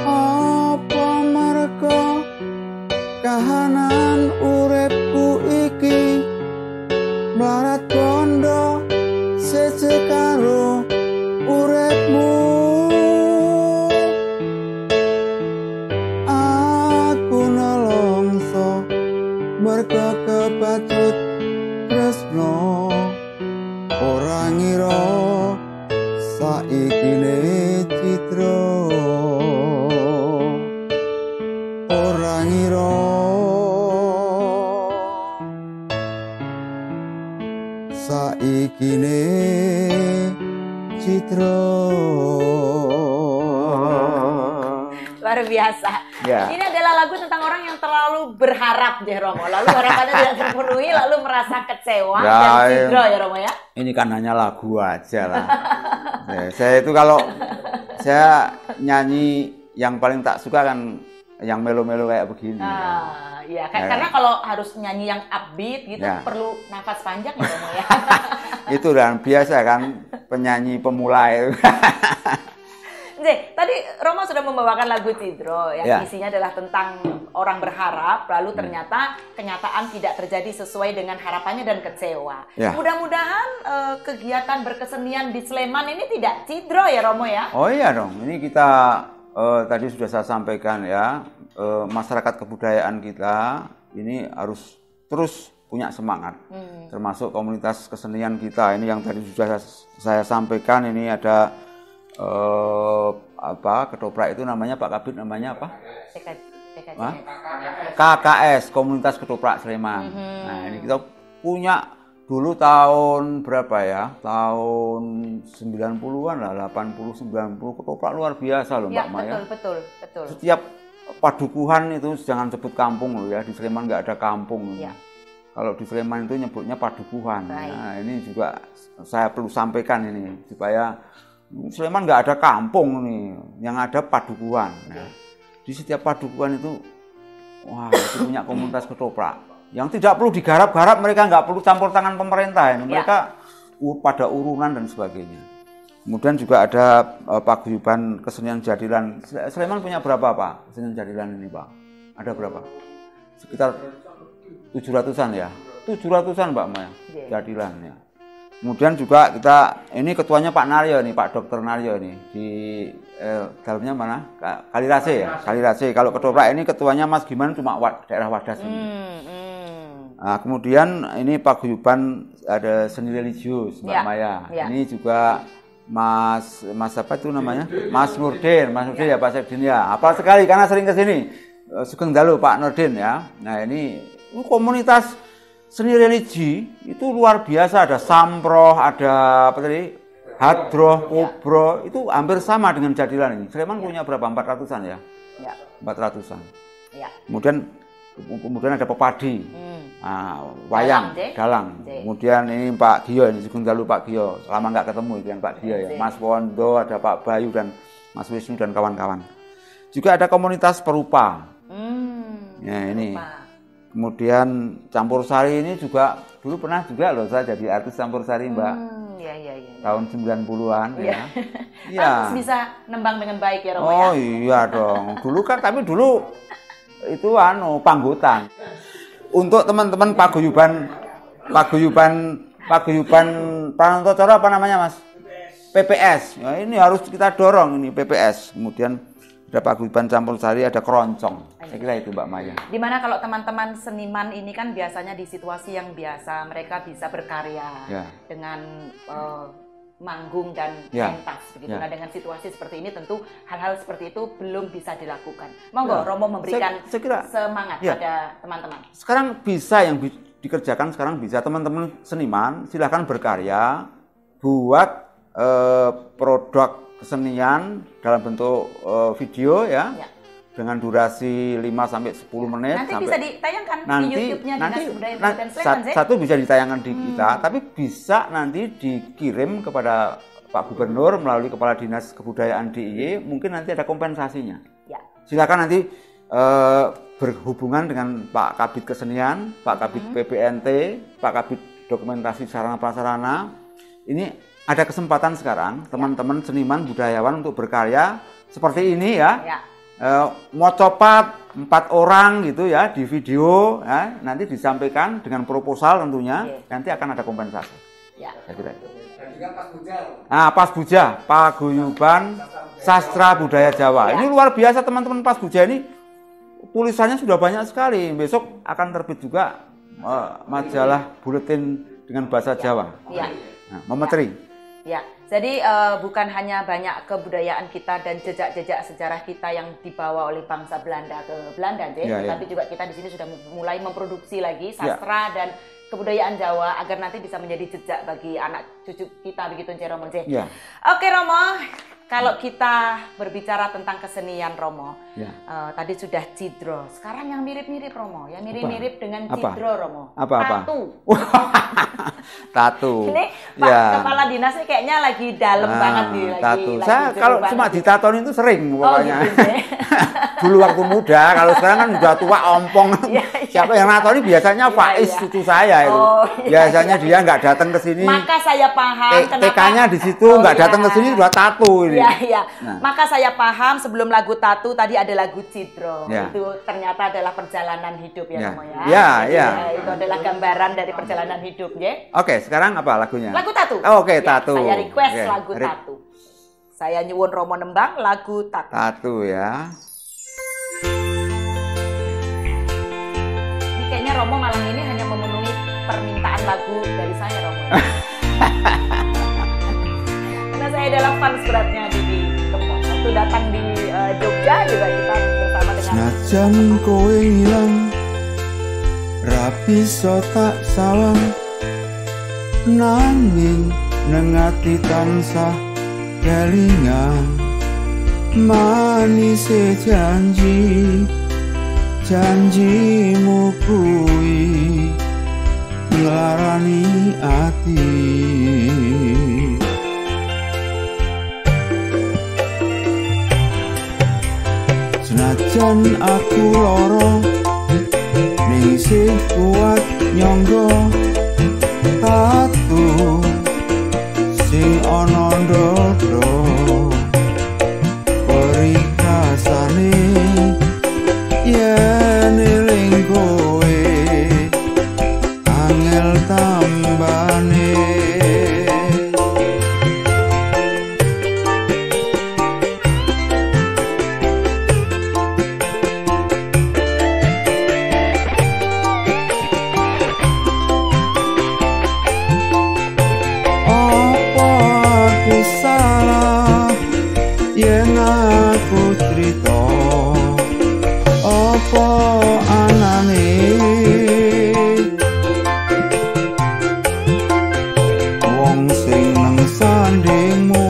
apa mergo kahanan uripku iki mlarat bondo seje karo uripmu, ora ngira saikine citra ora ngira saikine citra. Luar biasa. Ya. Ini adalah lagu tentang orang yang terlalu berharap deh Romo. Lalu harapannya tidak terpenuhi, lalu merasa kecewa Ya, dan cidro ya Romo ya. Ini kan hanya lagu aja lah. Saya itu kalau saya nyanyi yang paling tak suka kan yang melo-melo kayak begini. Iya, Ya. karena kalau harus nyanyi yang upbeat gitu Ya. perlu nafas panjang ya Romo ya. Itu dan biasa kan penyanyi pemula itu. Tadi Romo sudah membawakan lagu Cidro yang Ya. isinya adalah tentang orang berharap, lalu ternyata kenyataan tidak terjadi sesuai dengan harapannya dan kecewa. Ya. Mudah-mudahan kegiatan berkesenian di Sleman ini tidak Cidro ya Romo ya. Oh iya dong, ini kita tadi sudah saya sampaikan ya, masyarakat kebudayaan kita ini harus terus punya semangat, termasuk komunitas kesenian kita ini yang tadi sudah saya sampaikan. Ini ada ketoprak itu namanya Pak Kabit namanya apa? KKS, Komunitas Ketoprak Sleman. Nah ini kita punya dulu tahun berapa ya? Tahun 90-an lah, 80-90 ketoprak luar biasa loh Mbak Maya. Betul. Setiap padukuhan itu jangan sebut kampung loh ya, di Sleman nggak ada kampung. Ya. Kalau di Sleman itu nyebutnya padukuhan. Baik. Nah ini juga saya perlu sampaikan ini supaya Sleman nggak ada kampung nih, yang ada padukuhan. Nah, di setiap padukuhan itu, wah itu punya komunitas ketoprak. Yang tidak perlu digarap-garap, mereka nggak perlu campur tangan pemerintah. Ini. Mereka pada urunan dan sebagainya. Kemudian juga ada paguyuban kesenian jadilan. Sleman punya berapa Pak kesenian jadilan ini Pak? Ada berapa? Sekitar 700-an ya. 700-an Mbak Maya jadilan ya. Kemudian juga kita, ini ketuanya Pak Naryo nih, Pak Dr. Naryo nih, di dalamnya mana? Kalirase ya, Kalirase. Kalau ketoprak ini ketuanya Mas Giman cuma daerah Wadas ini. Nah, kemudian ini paguyuban ada seni religius Mbak Maya. Ini juga Mas apa itu namanya? Mas Nurdin ya Pak Sekdin ya. Apa sekali karena sering ke sini. Sugeng Dalu Pak Nurdin ya. Nah, ini komunitas seni religi itu luar biasa, ada samproh, ada apa tadi, hadroh, kubro, itu hampir sama dengan jadilan ini. Sleman punya berapa? 400-an ya? 400-an. Ya. Kemudian ada pepadi, wayang, dalang. Kemudian ini Pak Gio, ini Sugeng Dalu Pak Gio, lama nggak ketemu dengan Pak Gio ya. Mas Wondo, ada Pak Bayu dan Mas Wisnu dan kawan-kawan. Juga ada komunitas perupa. Ya ini. Kemudian campur sari ini juga dulu pernah juga loh saya jadi artis campur sari Mbak. Iya. Tahun 90-an ya. Harus bisa nembang dengan baik ya Romo ya. Oh iya dong. Dulu kan tapi dulu itu panggotan. Untuk teman-teman paguyuban Pranantocara apa namanya Mas? PPS. Ya, ini harus kita dorong ini PPS. Kemudian ada paguyuban campur sari, ada keroncong. Saya kira itu Mbak Maya. Dimana kalau teman-teman seniman ini kan biasanya di situasi yang biasa mereka bisa berkarya dengan manggung dan pentas begitu. Nah dengan situasi seperti ini tentu hal-hal seperti itu belum bisa dilakukan. Monggo Romo memberikan semangat pada teman-teman. Sekarang bisa yang dikerjakan sekarang bisa teman-teman seniman silahkan berkarya buat produk kesenian dalam bentuk video ya. Dengan durasi 5-10 menit. Nanti bisa ditayangkan di YouTube-nya Dinas Kebudayaan Kabupaten Sleman. Satu bisa ditayangkan di kita, tapi bisa nanti dikirim kepada Pak Gubernur melalui Kepala Dinas Kebudayaan DIY, mungkin nanti ada kompensasinya. Silakan nanti berhubungan dengan Pak Kabid Kesenian, Pak Kabid PPNT, Pak Kabid Dokumentasi Sarana Prasarana. Ini ada kesempatan sekarang teman-teman seniman budayawan untuk berkarya seperti ini ya. Mau copat 4 orang gitu ya di video ya, nanti disampaikan dengan proposal tentunya nanti akan ada kompensasi. Pas Buja, paguyuban sastra budaya Jawa. Ini luar biasa teman-teman Pas Buja ini tulisannya sudah banyak sekali. Besok akan terbit juga majalah buletin dengan bahasa Jawa. memetri. Ya, jadi bukan hanya banyak kebudayaan kita dan jejak-jejak sejarah kita yang dibawa oleh bangsa Belanda ke Belanda, tapi juga kita di sini sudah mulai memproduksi lagi sastra dan kebudayaan Jawa agar nanti bisa menjadi jejak bagi anak cucu kita, begitu Romo. Oke Romo, kalau kita berbicara tentang kesenian Romo, tadi sudah cidro. Sekarang yang mirip-mirip Romo, yang mirip-mirip dengan cidro Romo. Tatu. Tatu. Ini Pak Kepala Dinas ini kayaknya lagi dalam banget nih. Tatu. Saya kalau cuma ditaton itu sering pokoknya. Gitu, Dulu waktu muda, kalau sekarang kan udah tua ompong. Siapa yang natoni biasanya Faiz cucu saya itu. Biasanya dia nggak datang ke sini. Maka saya paham TK-nya di situ nggak datang ke sini udah tatu ini. Maka saya paham sebelum lagu Tatu tadi ada lagu Cidro. Itu ternyata adalah perjalanan hidup ya Romo ya. Itu adalah gambaran dari perjalanan hidup ya. Oke, sekarang apa lagunya? Lagu Tatu. Oke, Tatu. Saya request lagu Tatu. Saya nyuwun Romo nembang lagu Tatu. Tatu ya. Ini kayaknya Romo malam ini hanya memenuhi permintaan lagu dari saya Romo. Karena saya adalah fans beratnya Didi Kempot. Waktu datang di Jogja juga kita bersama dengan Senajan kowe ngilang rapi tak sawang nanging nengati tansah kelingan manis janjimu kuwi nglarani ati. Senajan aku loro ning sing kuat nyangga tatu sing ana ndodho perikasane yen eling kowe angel tambane. Yen aku cerita apa anane wong sing nang sandingmu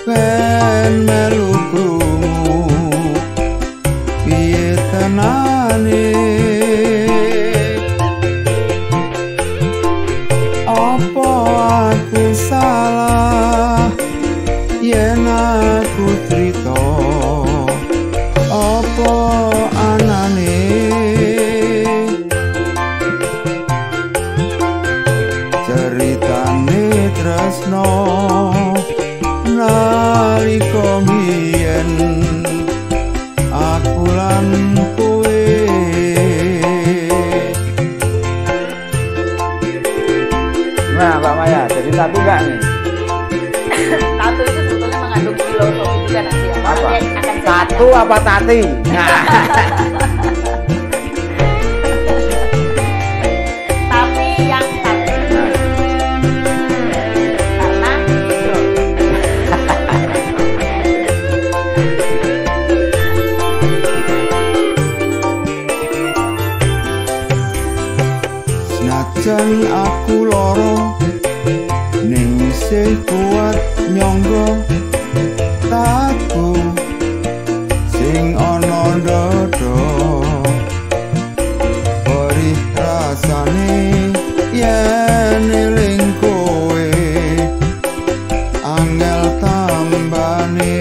ben melu krungu piye tenane apa aku salah yen aku cerita apa anane ceritane tresno nalika biyen aku lan kowe. Nah Mbak Maya, jadi tatu nggak nih? Tatu itu sebetulnya mengandung filosofi juga nanti ya. Apa? Akan Tatu apa tati? Tapi yang tatu. Karena senajan aku loro ning isih kuat nyangga tatu sing ana ndodho perih rasane yen eling kowe angel tambane.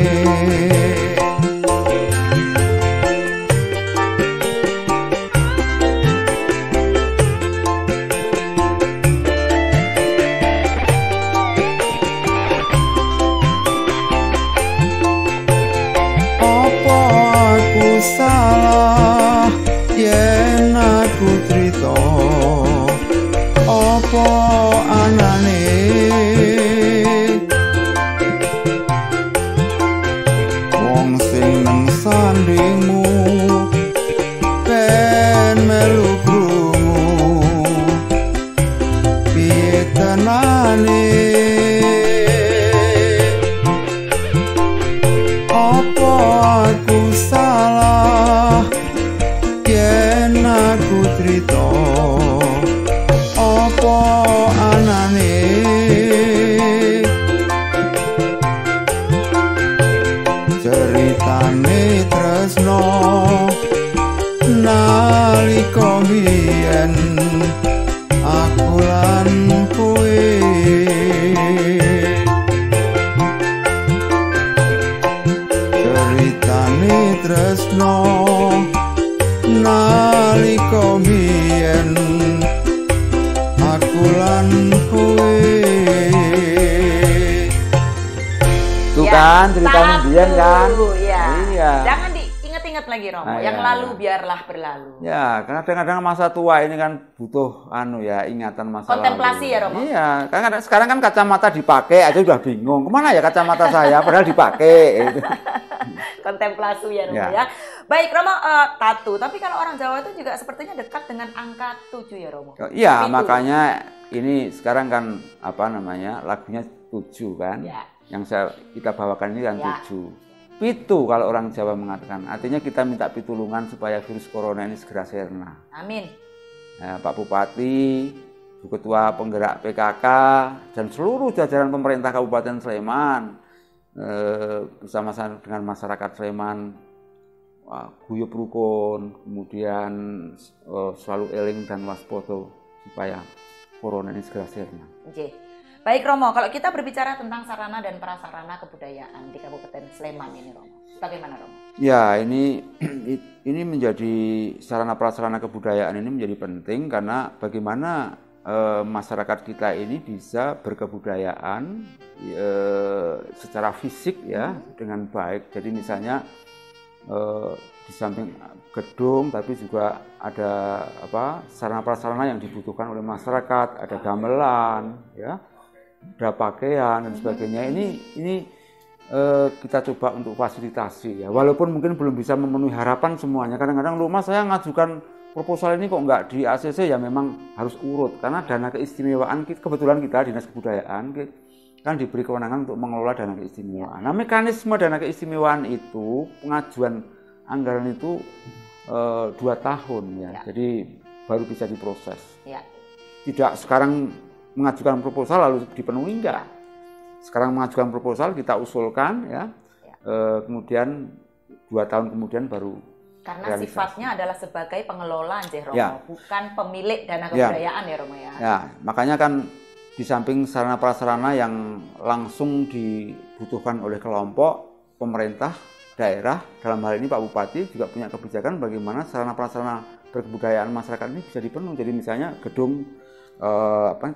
Apa aku salah yen aku crita apa anane ceritane tresno nalika biyen aku lan kowe ceritane tresno nalika biyen aku lan kowe. Tuh kan ceritanya biyen kan. Ya. Iya. Jangan diingat-ingat lagi Romo. Nah, yang iya. lalu biarlah berlalu. Ya, karena kadang-kadang masa tua ini kan butuh ingatan masa Kontemplasi lalu. ya, Romo? Iya, karena sekarang kan kacamata dipakai aja udah bingung. Kemana ya kacamata saya padahal dipakai gitu. Kontemplasi ya Romo Ya. ya. Baik Romo, tato. Tapi kalau orang Jawa itu juga sepertinya dekat dengan angka 7 ya Romo. Iya, Pitu. makanya ini sekarang kan lagunya 7 kan. Ya. Yang kita bawakan ini kan Ya. 7. Pitu kalau orang Jawa mengatakan. Artinya kita minta pitulungan supaya virus corona ini segera sirna. Amin. Nah, Pak Bupati, Bu Ketua Penggerak PKK, dan seluruh jajaran pemerintah Kabupaten Sleman bersama dengan masyarakat Sleman, guyub rukun, kemudian selalu eling dan waspada supaya corona ini segera sirna. Oke. Baik Romo, kalau kita berbicara tentang sarana dan prasarana kebudayaan di Kabupaten Sleman ini Romo, bagaimana Romo? Ya, ini menjadi sarana prasarana kebudayaan ini menjadi penting karena bagaimana masyarakat kita ini bisa berkebudayaan secara fisik ya dengan baik. Jadi misalnya di samping gedung tapi juga ada sarana prasarana yang dibutuhkan oleh masyarakat, ada gamelan ya, ada pakaian dan sebagainya. Ini kita coba untuk fasilitasi ya, walaupun mungkin belum bisa memenuhi harapan semuanya. Kadang-kadang rumah saya ngajukan proposal ini kok nggak di ACC, ya memang harus urut karena dana keistimewaan kebetulan kita Dinas Kebudayaan kan diberi kewenangan untuk mengelola dana keistimewaan. Nah, mekanisme dana keistimewaan itu pengajuan anggaran itu 2 tahun ya, jadi baru bisa diproses. Ya. Tidak sekarang mengajukan proposal lalu dipenuhi, enggak. Sekarang mengajukan proposal kita usulkan ya. Kemudian 2 tahun kemudian baru karena realisasi. Sifatnya adalah sebagai pengelola Romo, Ya. bukan pemilik dana kebudayaan ya Romo ya. Ya, makanya kan di samping sarana prasarana yang langsung dibutuhkan oleh kelompok pemerintah daerah, dalam hal ini Pak Bupati juga punya kebijakan bagaimana sarana prasarana berkebudayaan masyarakat ini bisa dipenuhi. Jadi misalnya gedung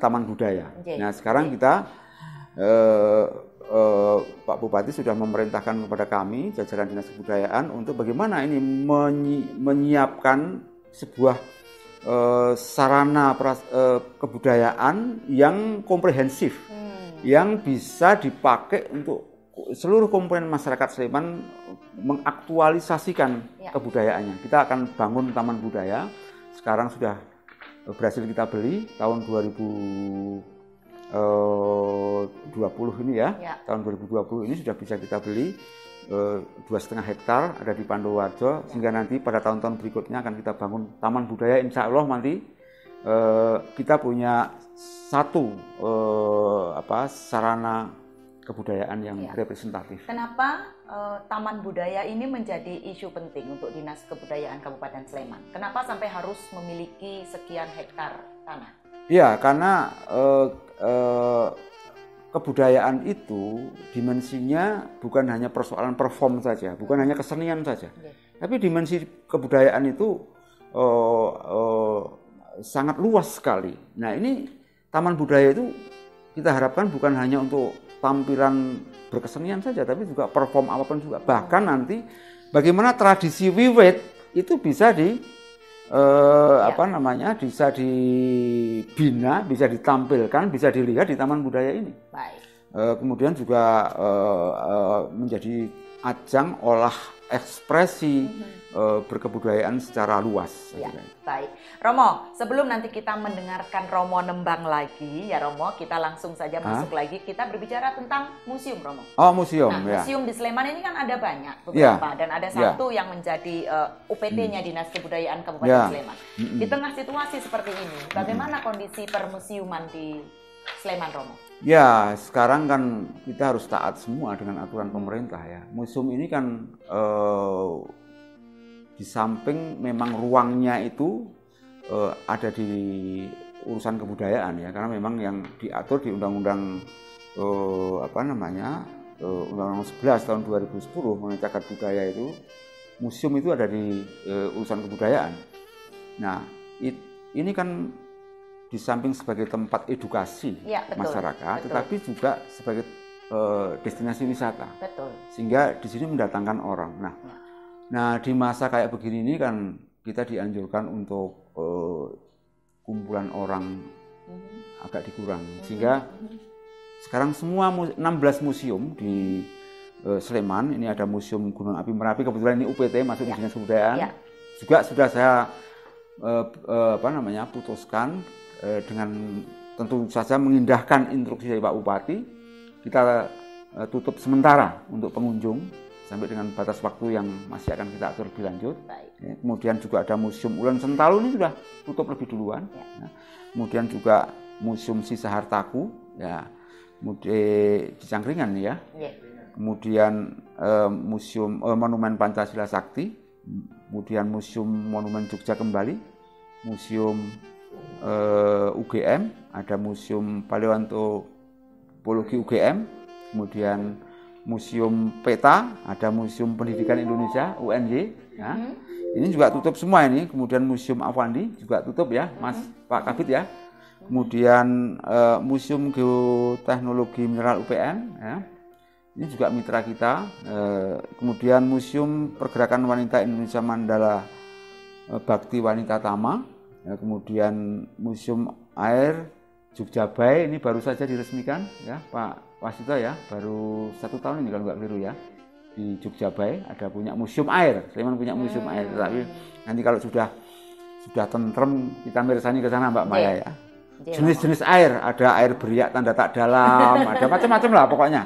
taman budaya. Nah, sekarang kita Pak Bupati sudah memerintahkan kepada kami jajaran Dinas Kebudayaan untuk bagaimana ini menyiapkan sebuah sarana kebudayaan yang komprehensif, yang bisa dipakai untuk seluruh komponen masyarakat Sleman mengaktualisasikan kebudayaannya. Kita akan bangun taman budaya. Sekarang sudah berhasil kita beli tahun 2020 ini ya. Tahun 2020 ini sudah bisa kita beli 2,5 hektar ada di Pandowarjo, sehingga nanti pada tahun-tahun berikutnya akan kita bangun taman budaya. Insya Allah nanti kita punya satu sarana kebudayaan yang representatif. Kenapa taman budaya ini menjadi isu penting untuk Dinas Kebudayaan Kabupaten Sleman? Kenapa sampai harus memiliki sekian hektar tanah? Ya, karena kebudayaan itu dimensinya bukan hanya persoalan perform saja, bukan hanya kesenian saja, tapi dimensi kebudayaan itu sangat luas sekali. Nah, ini taman budaya itu kita harapkan bukan hanya untuk tampilan berkesenian saja, tapi juga perform apapun juga. Bahkan nanti bagaimana tradisi wiwit itu bisa bisa dibina, bisa ditampilkan, bisa dilihat di taman budaya ini. Baik. Kemudian juga menjadi ajang olah ekspresi berkebudayaan secara luas. Ya, baik. Romo, sebelum nanti kita mendengarkan Romo nembang lagi, ya Romo, kita langsung saja masuk lagi. Kita berbicara tentang museum, Romo. Oh, museum, nah, museum di Sleman ini kan ada banyak, beberapa. Dan ada satu yang menjadi UPT-nya Dinas Kebudayaan Kabupaten Sleman. Di tengah situasi seperti ini, bagaimana kondisi permusiuman di Sleman, Romo? Ya, sekarang kan kita harus taat semua dengan aturan pemerintah ya. Museum ini kan di samping memang ruangnya itu ada di urusan kebudayaan ya, karena memang yang diatur di Undang-Undang Undang-Undang 11 tahun 2010 mengenai cagar budaya itu, museum itu ada di urusan kebudayaan. Nah, ini kan di samping sebagai tempat edukasi masyarakat, tetapi juga sebagai destinasi wisata. Betul. Sehingga di sini mendatangkan orang. Nah, di masa kayak begini ini kan kita dianjurkan untuk kumpulan orang agak dikurangi. Sehingga sekarang semua 16 museum di Sleman, ini ada Museum Gunung Api Merapi, kebetulan ini UPT masuk di Dinas Kebudayaan. Juga sudah saya putuskan dengan tentu saja mengindahkan instruksi dari Pak Bupati, kita tutup sementara untuk pengunjung sampai dengan batas waktu yang masih akan kita atur lebih lanjut. Ya, kemudian juga ada Museum Ulen Sentalu, ini sudah tutup lebih duluan. Ya. Kemudian juga Museum Sisa Hartaku, ya, kemudian di Cangkringan ya. Kemudian Museum Monumen Pancasila Sakti, kemudian Museum Monumen Jogja Kembali, Museum UGM, ada Museum Paleontologi UGM, kemudian Museum Peta, ada Museum Pendidikan Indonesia UNY, ya. Ini juga tutup semua ini. Kemudian Museum Avandi juga tutup ya, Mas Pak Kabit ya. Kemudian Museum Geoteknologi Mineral UPN, ya. Ini juga mitra kita. Kemudian Museum Pergerakan Wanita Indonesia Mandala Bakti Wanita Tama. Ya, kemudian Museum Air Jogja Bay, ini baru saja diresmikan ya Pak Wasito ya, baru 1 tahun ini kalau nggak keliru ya, di Jogja Bay ada punya museum air. Sleman punya museum air, tapi nanti kalau sudah tentrem kita mirsani ke sana Mbak Maya ya. Jenis-jenis air, ada air beriak tanda tak dalam, ada macam-macam lah pokoknya.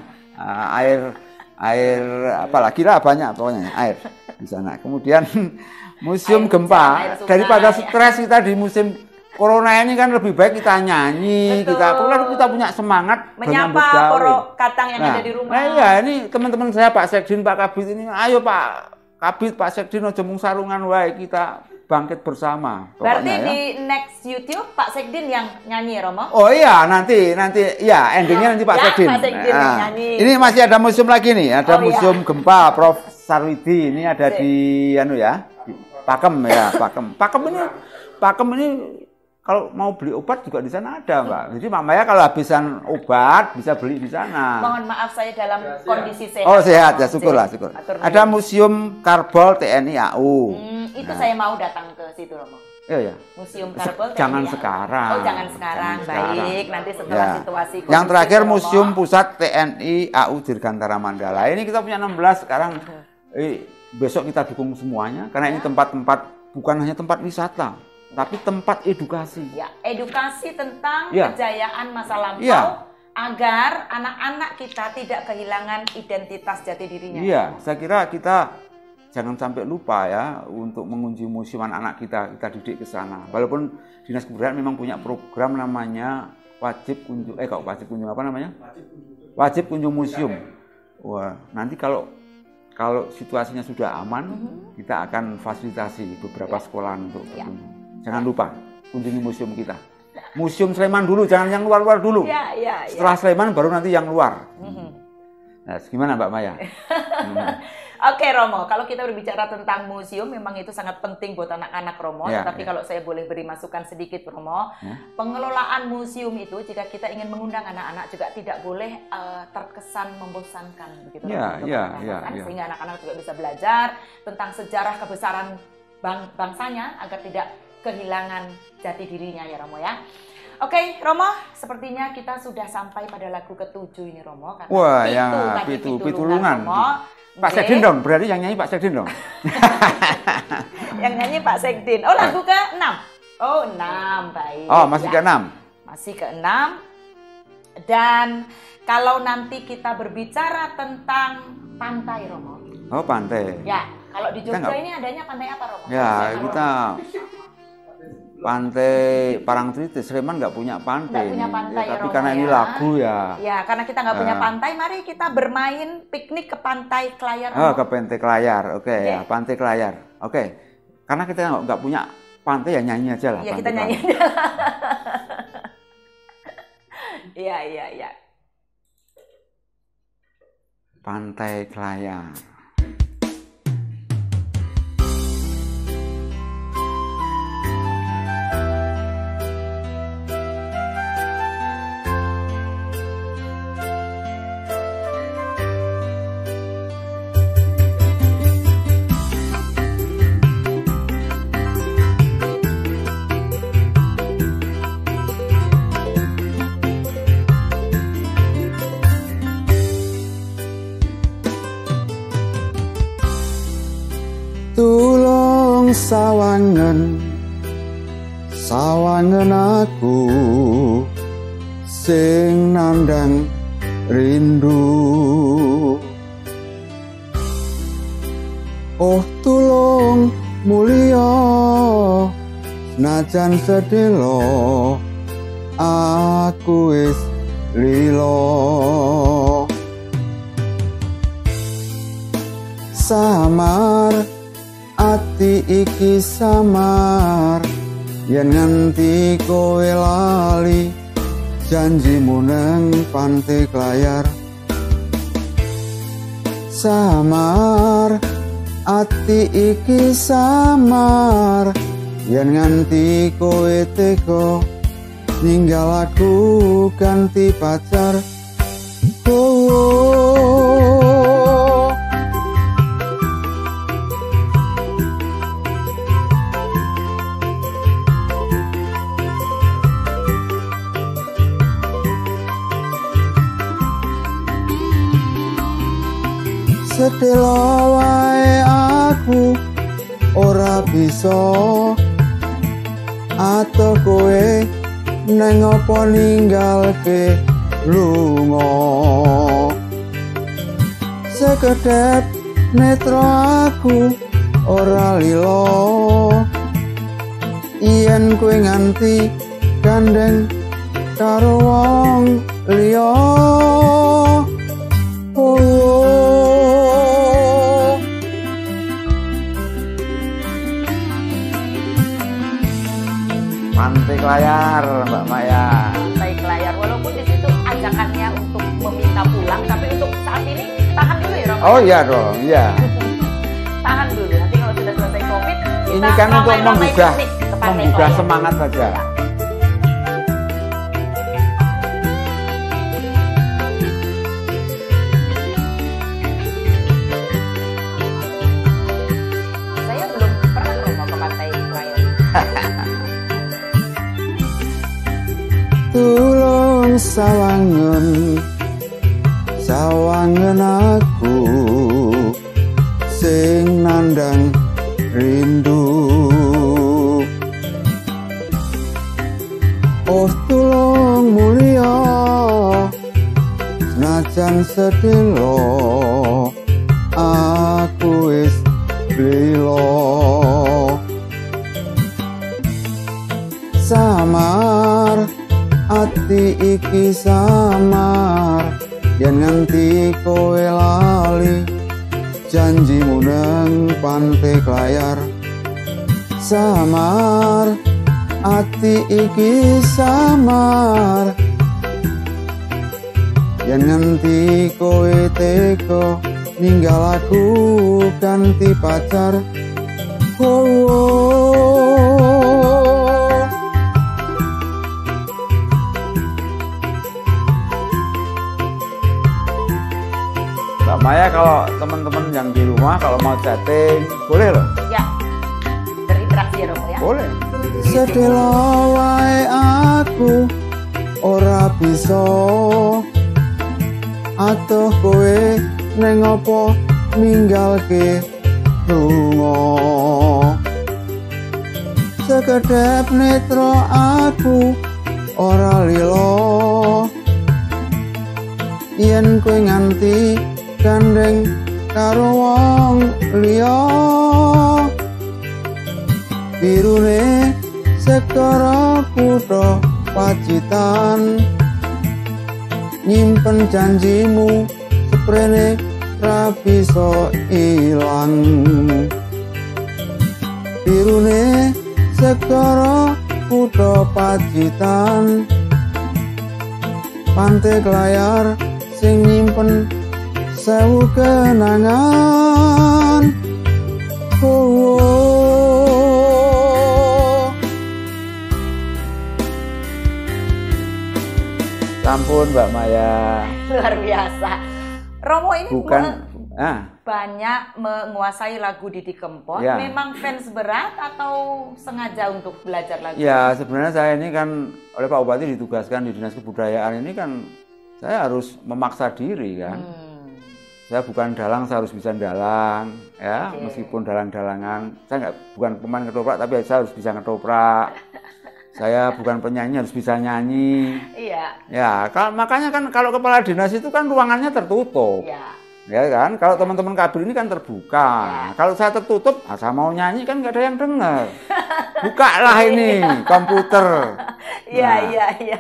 Air apalagi lah banyak pokoknya air di sana. Kemudian Museum Gempa, daripada stres kita di musim corona ini kan lebih baik kita nyanyi, kita punya semangat menyapa poro katang yang ada di rumah. Nah iya, ini teman-teman saya Pak Sekdin, Pak Kabit ini, ayo Pak Kabit, Pak Sekdin ojo mung sarungan wae, kita bangkit bersama. Berarti ya. di next YouTube Pak Sekdin yang nyanyi, Romo? Oh iya, nanti ya endingnya nanti Pak Sekdin. Pak Sekdin yang nyanyi. Ini masih ada museum lagi nih, ada Museum Gempa Prof Sarwidi, ini ada di Pakem ya, Pakem ini kalau mau beli obat juga di sana ada, Mbak. Jadi Mbak Maya kalau habisan obat bisa beli di sana. Mohon maaf saya dalam kondisi sehat. Oh sehat ya, syukurlah. Ada Museum Karbol TNI AU. Itu saya mau datang ke situ, Romo. Iya ya. Museum Karbol TNI jangan AU. sekarang. Oh jangan sekarang. Baik, nanti setelah situasi. Yang terakhir Museum Pusat TNI AU Dirgantara Mandala. Ini kita punya 16 sekarang. Besok kita dukung semuanya karena ini tempat-tempat bukan hanya tempat wisata, tapi tempat edukasi. Ya, edukasi tentang kejayaan masa lampau agar anak-anak kita tidak kehilangan identitas jati dirinya. Iya, saya kira kita jangan sampai lupa ya untuk mengunjungi museum anak kita didik ke sana. Walaupun Dinas Kebudayaan memang punya program namanya wajib kunjung museum. Wah, nanti kalau situasinya sudah aman, kita akan fasilitasi beberapa sekolahan untuk berkunjung. Jangan lupa kunjungi museum kita. Museum Sleman dulu, jangan yang luar-luar dulu. Setelah Sleman baru nanti yang luar. Nah, gimana Mbak Maya? Oke Romo, kalau kita berbicara tentang museum memang itu sangat penting buat anak-anak Romo. Tapi kalau saya boleh beri masukan sedikit Romo, pengelolaan museum itu jika kita ingin mengundang anak-anak juga tidak boleh terkesan membosankan begitu sehingga anak-anak juga bisa belajar tentang sejarah kebesaran bangsanya agar tidak kehilangan jati dirinya ya Romo ya. Oke, Romo, sepertinya kita sudah sampai pada lagu ke-7 ini Romo. Wah, ya, Pitulungan. Romo. Pak Sekdin dong, berarti yang nyanyi Pak Sekdin dong. Yang nyanyi Pak Sekdin. Oh, lagu ke-6. Oh, 6, baik. Oh, masih ke-6. Masih ke-6. Dan kalau nanti kita berbicara tentang pantai, Romo. Oh, pantai. Ya, kalau di Jogja nggak... ini adanya pantai apa, Romo? Ya, kita pantai Parangtritis, Sleman nggak punya pantai. Nggak punya pantai ya, tapi Romo, karena ini ya. lagu ya. Ya, karena kita nggak punya pantai, mari kita bermain piknik ke pantai Klayar. Oh, ke pantai Klayar, oke. Okay. Ya, pantai Klayar, oke. Karena kita nggak punya pantai, ya nyanyi aja lah. Iya, pantai kita nyanyi Klayar. aja. Iya. Pantai Klayar. Tulung sawangen aku sing nandang rindu. Oh tulung mulya najan sedelo aku wis lilo. Samar ati iki samar yen nganti kowe lali janjimu nang pantai Klayar. Samar ati iki samar yen nganti kowe tega ninggal aku ganti pacar. Sedelo wae aku ora bisa ato kowe nang apa ninggalke lunga. Sekedhep netra aku ora lilo yen kowe nganti gandeng karo wong liya. Pantai Klayar, Mbak Maya. Pantai Klayar, walaupun di situ ajakannya untuk meminta pulang, tapi untuk saat ini tahan dulu ya, Romo. Oh iya dong, iya. Tahan dulu. Nanti kalau sudah selesai COVID, kita ini kan untuk menggugah Klayar. semangat saja. Ya. Saya belum pernah Romo ke Pantai Klayar. Tulung sawangen aku sing nandang rindu. Oh tulung mulya najan sedelo aku wis lilo. Samar ati iki samar yen nganti kowe lali janjimu nang pantai Klayar. Samar ati iki samar yen nganti kowe tega ninggal aku ganti pacar. Mbak Maya, kalau teman-teman yang di rumah kalau mau chatting boleh loh. Ya, berinteraksi ya Romo ya. Boleh. Sedelo wae aku ora bisa atuh kowe neng apa ninggalke lunga. Sekedhep netra aku ora lila, yen kowe nganti gandeng karo wong liya. Birune segara kutha Pacitan, nyimpen janjimu seprene ra bisa ilang. Birune segara kutha Pacitan, pantai layar sing nyimpen sewu kenangan. Sampun Mbak Maya. Luar biasa. Romo ini Bukan banyak menguasai lagu Didi Kempot. Ya. Memang fans berat atau sengaja untuk belajar lagu? Ya, sebenarnya saya ini kan oleh Pak Bupati ditugaskan di Dinas Kebudayaan ini kan saya harus memaksa diri kan. Saya bukan dalang, saya harus bisa dalang ya, meskipun dalang-dalangan. Saya bukan pemain ketoprak tapi saya harus bisa ketoprak. Saya bukan penyanyi, harus bisa nyanyi. Iya. Ya, makanya kan kalau kepala dinas itu kan ruangannya tertutup. Iya. Ya kan, kalau teman-teman kabir ini kan terbuka. Ya. Kalau saya tertutup, saya mau nyanyi kan nggak ada yang dengar. Bukalah ini komputer. Iya, Nah, iya.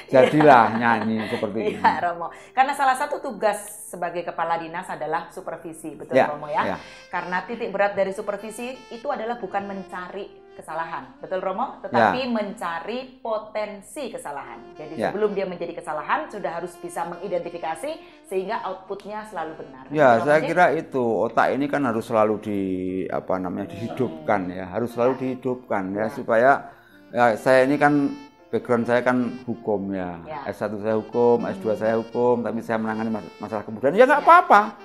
Jadilah nyanyi seperti ini. Iya, Romo. Karena salah satu tugas sebagai kepala dinas adalah supervisi, betul Ya, Romo ya? ya. Karena titik berat dari supervisi itu adalah bukan mencari kesalahan, betul Romo? Tetapi mencari potensi kesalahan. Jadi Ya. sebelum dia menjadi kesalahan, sudah harus bisa mengidentifikasi sehingga outputnya selalu benar. Ya, Betul, saya Romo? kira itu otak ini kan harus selalu dihidupkan ya, harus selalu dihidupkan ya supaya ya, saya ini kan background saya kan hukum ya. S1 saya hukum, S2 saya hukum, tapi saya menangani masalah kebudayaan. Ya nggak apa-apa.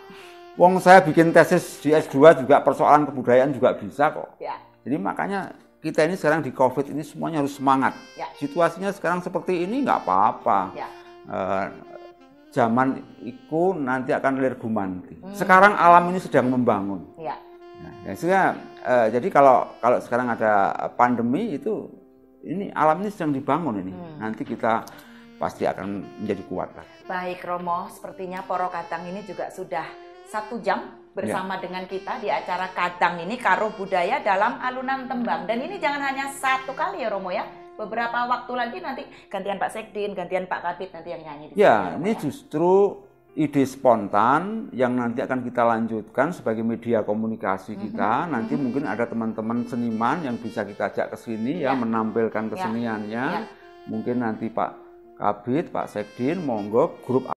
Wong saya bikin tesis di S2 juga persoalan kebudayaan juga bisa kok. Ya. Jadi makanya kita ini sekarang di COVID ini semuanya harus semangat. Ya. Situasinya sekarang seperti ini nggak apa-apa. Ya. Zaman itu nanti akan lir gumanti. Sekarang alam ini sedang membangun. Ya. Nah, jadi kalau sekarang ada pandemi itu ini alam ini sedang dibangun ini. Nanti kita pasti akan menjadi kuat lah. Baik Romo, sepertinya Poro Kadang ini juga sudah 1 jam bersama dengan kita di acara Kadang ini Karo Budaya dalam alunan tembang. Dan ini jangan hanya 1 kali ya Romo ya. Beberapa waktu lagi nanti gantian Pak Sekdin, gantian Pak Kabid nanti yang nyanyi di sini. Ya, ini justru ide spontan yang nanti akan kita lanjutkan sebagai media komunikasi kita. Nanti mungkin ada teman-teman seniman yang bisa kita ajak ke sini ya, menampilkan keseniannya. Mungkin nanti Pak Kabid, Pak Sekdin, monggo grup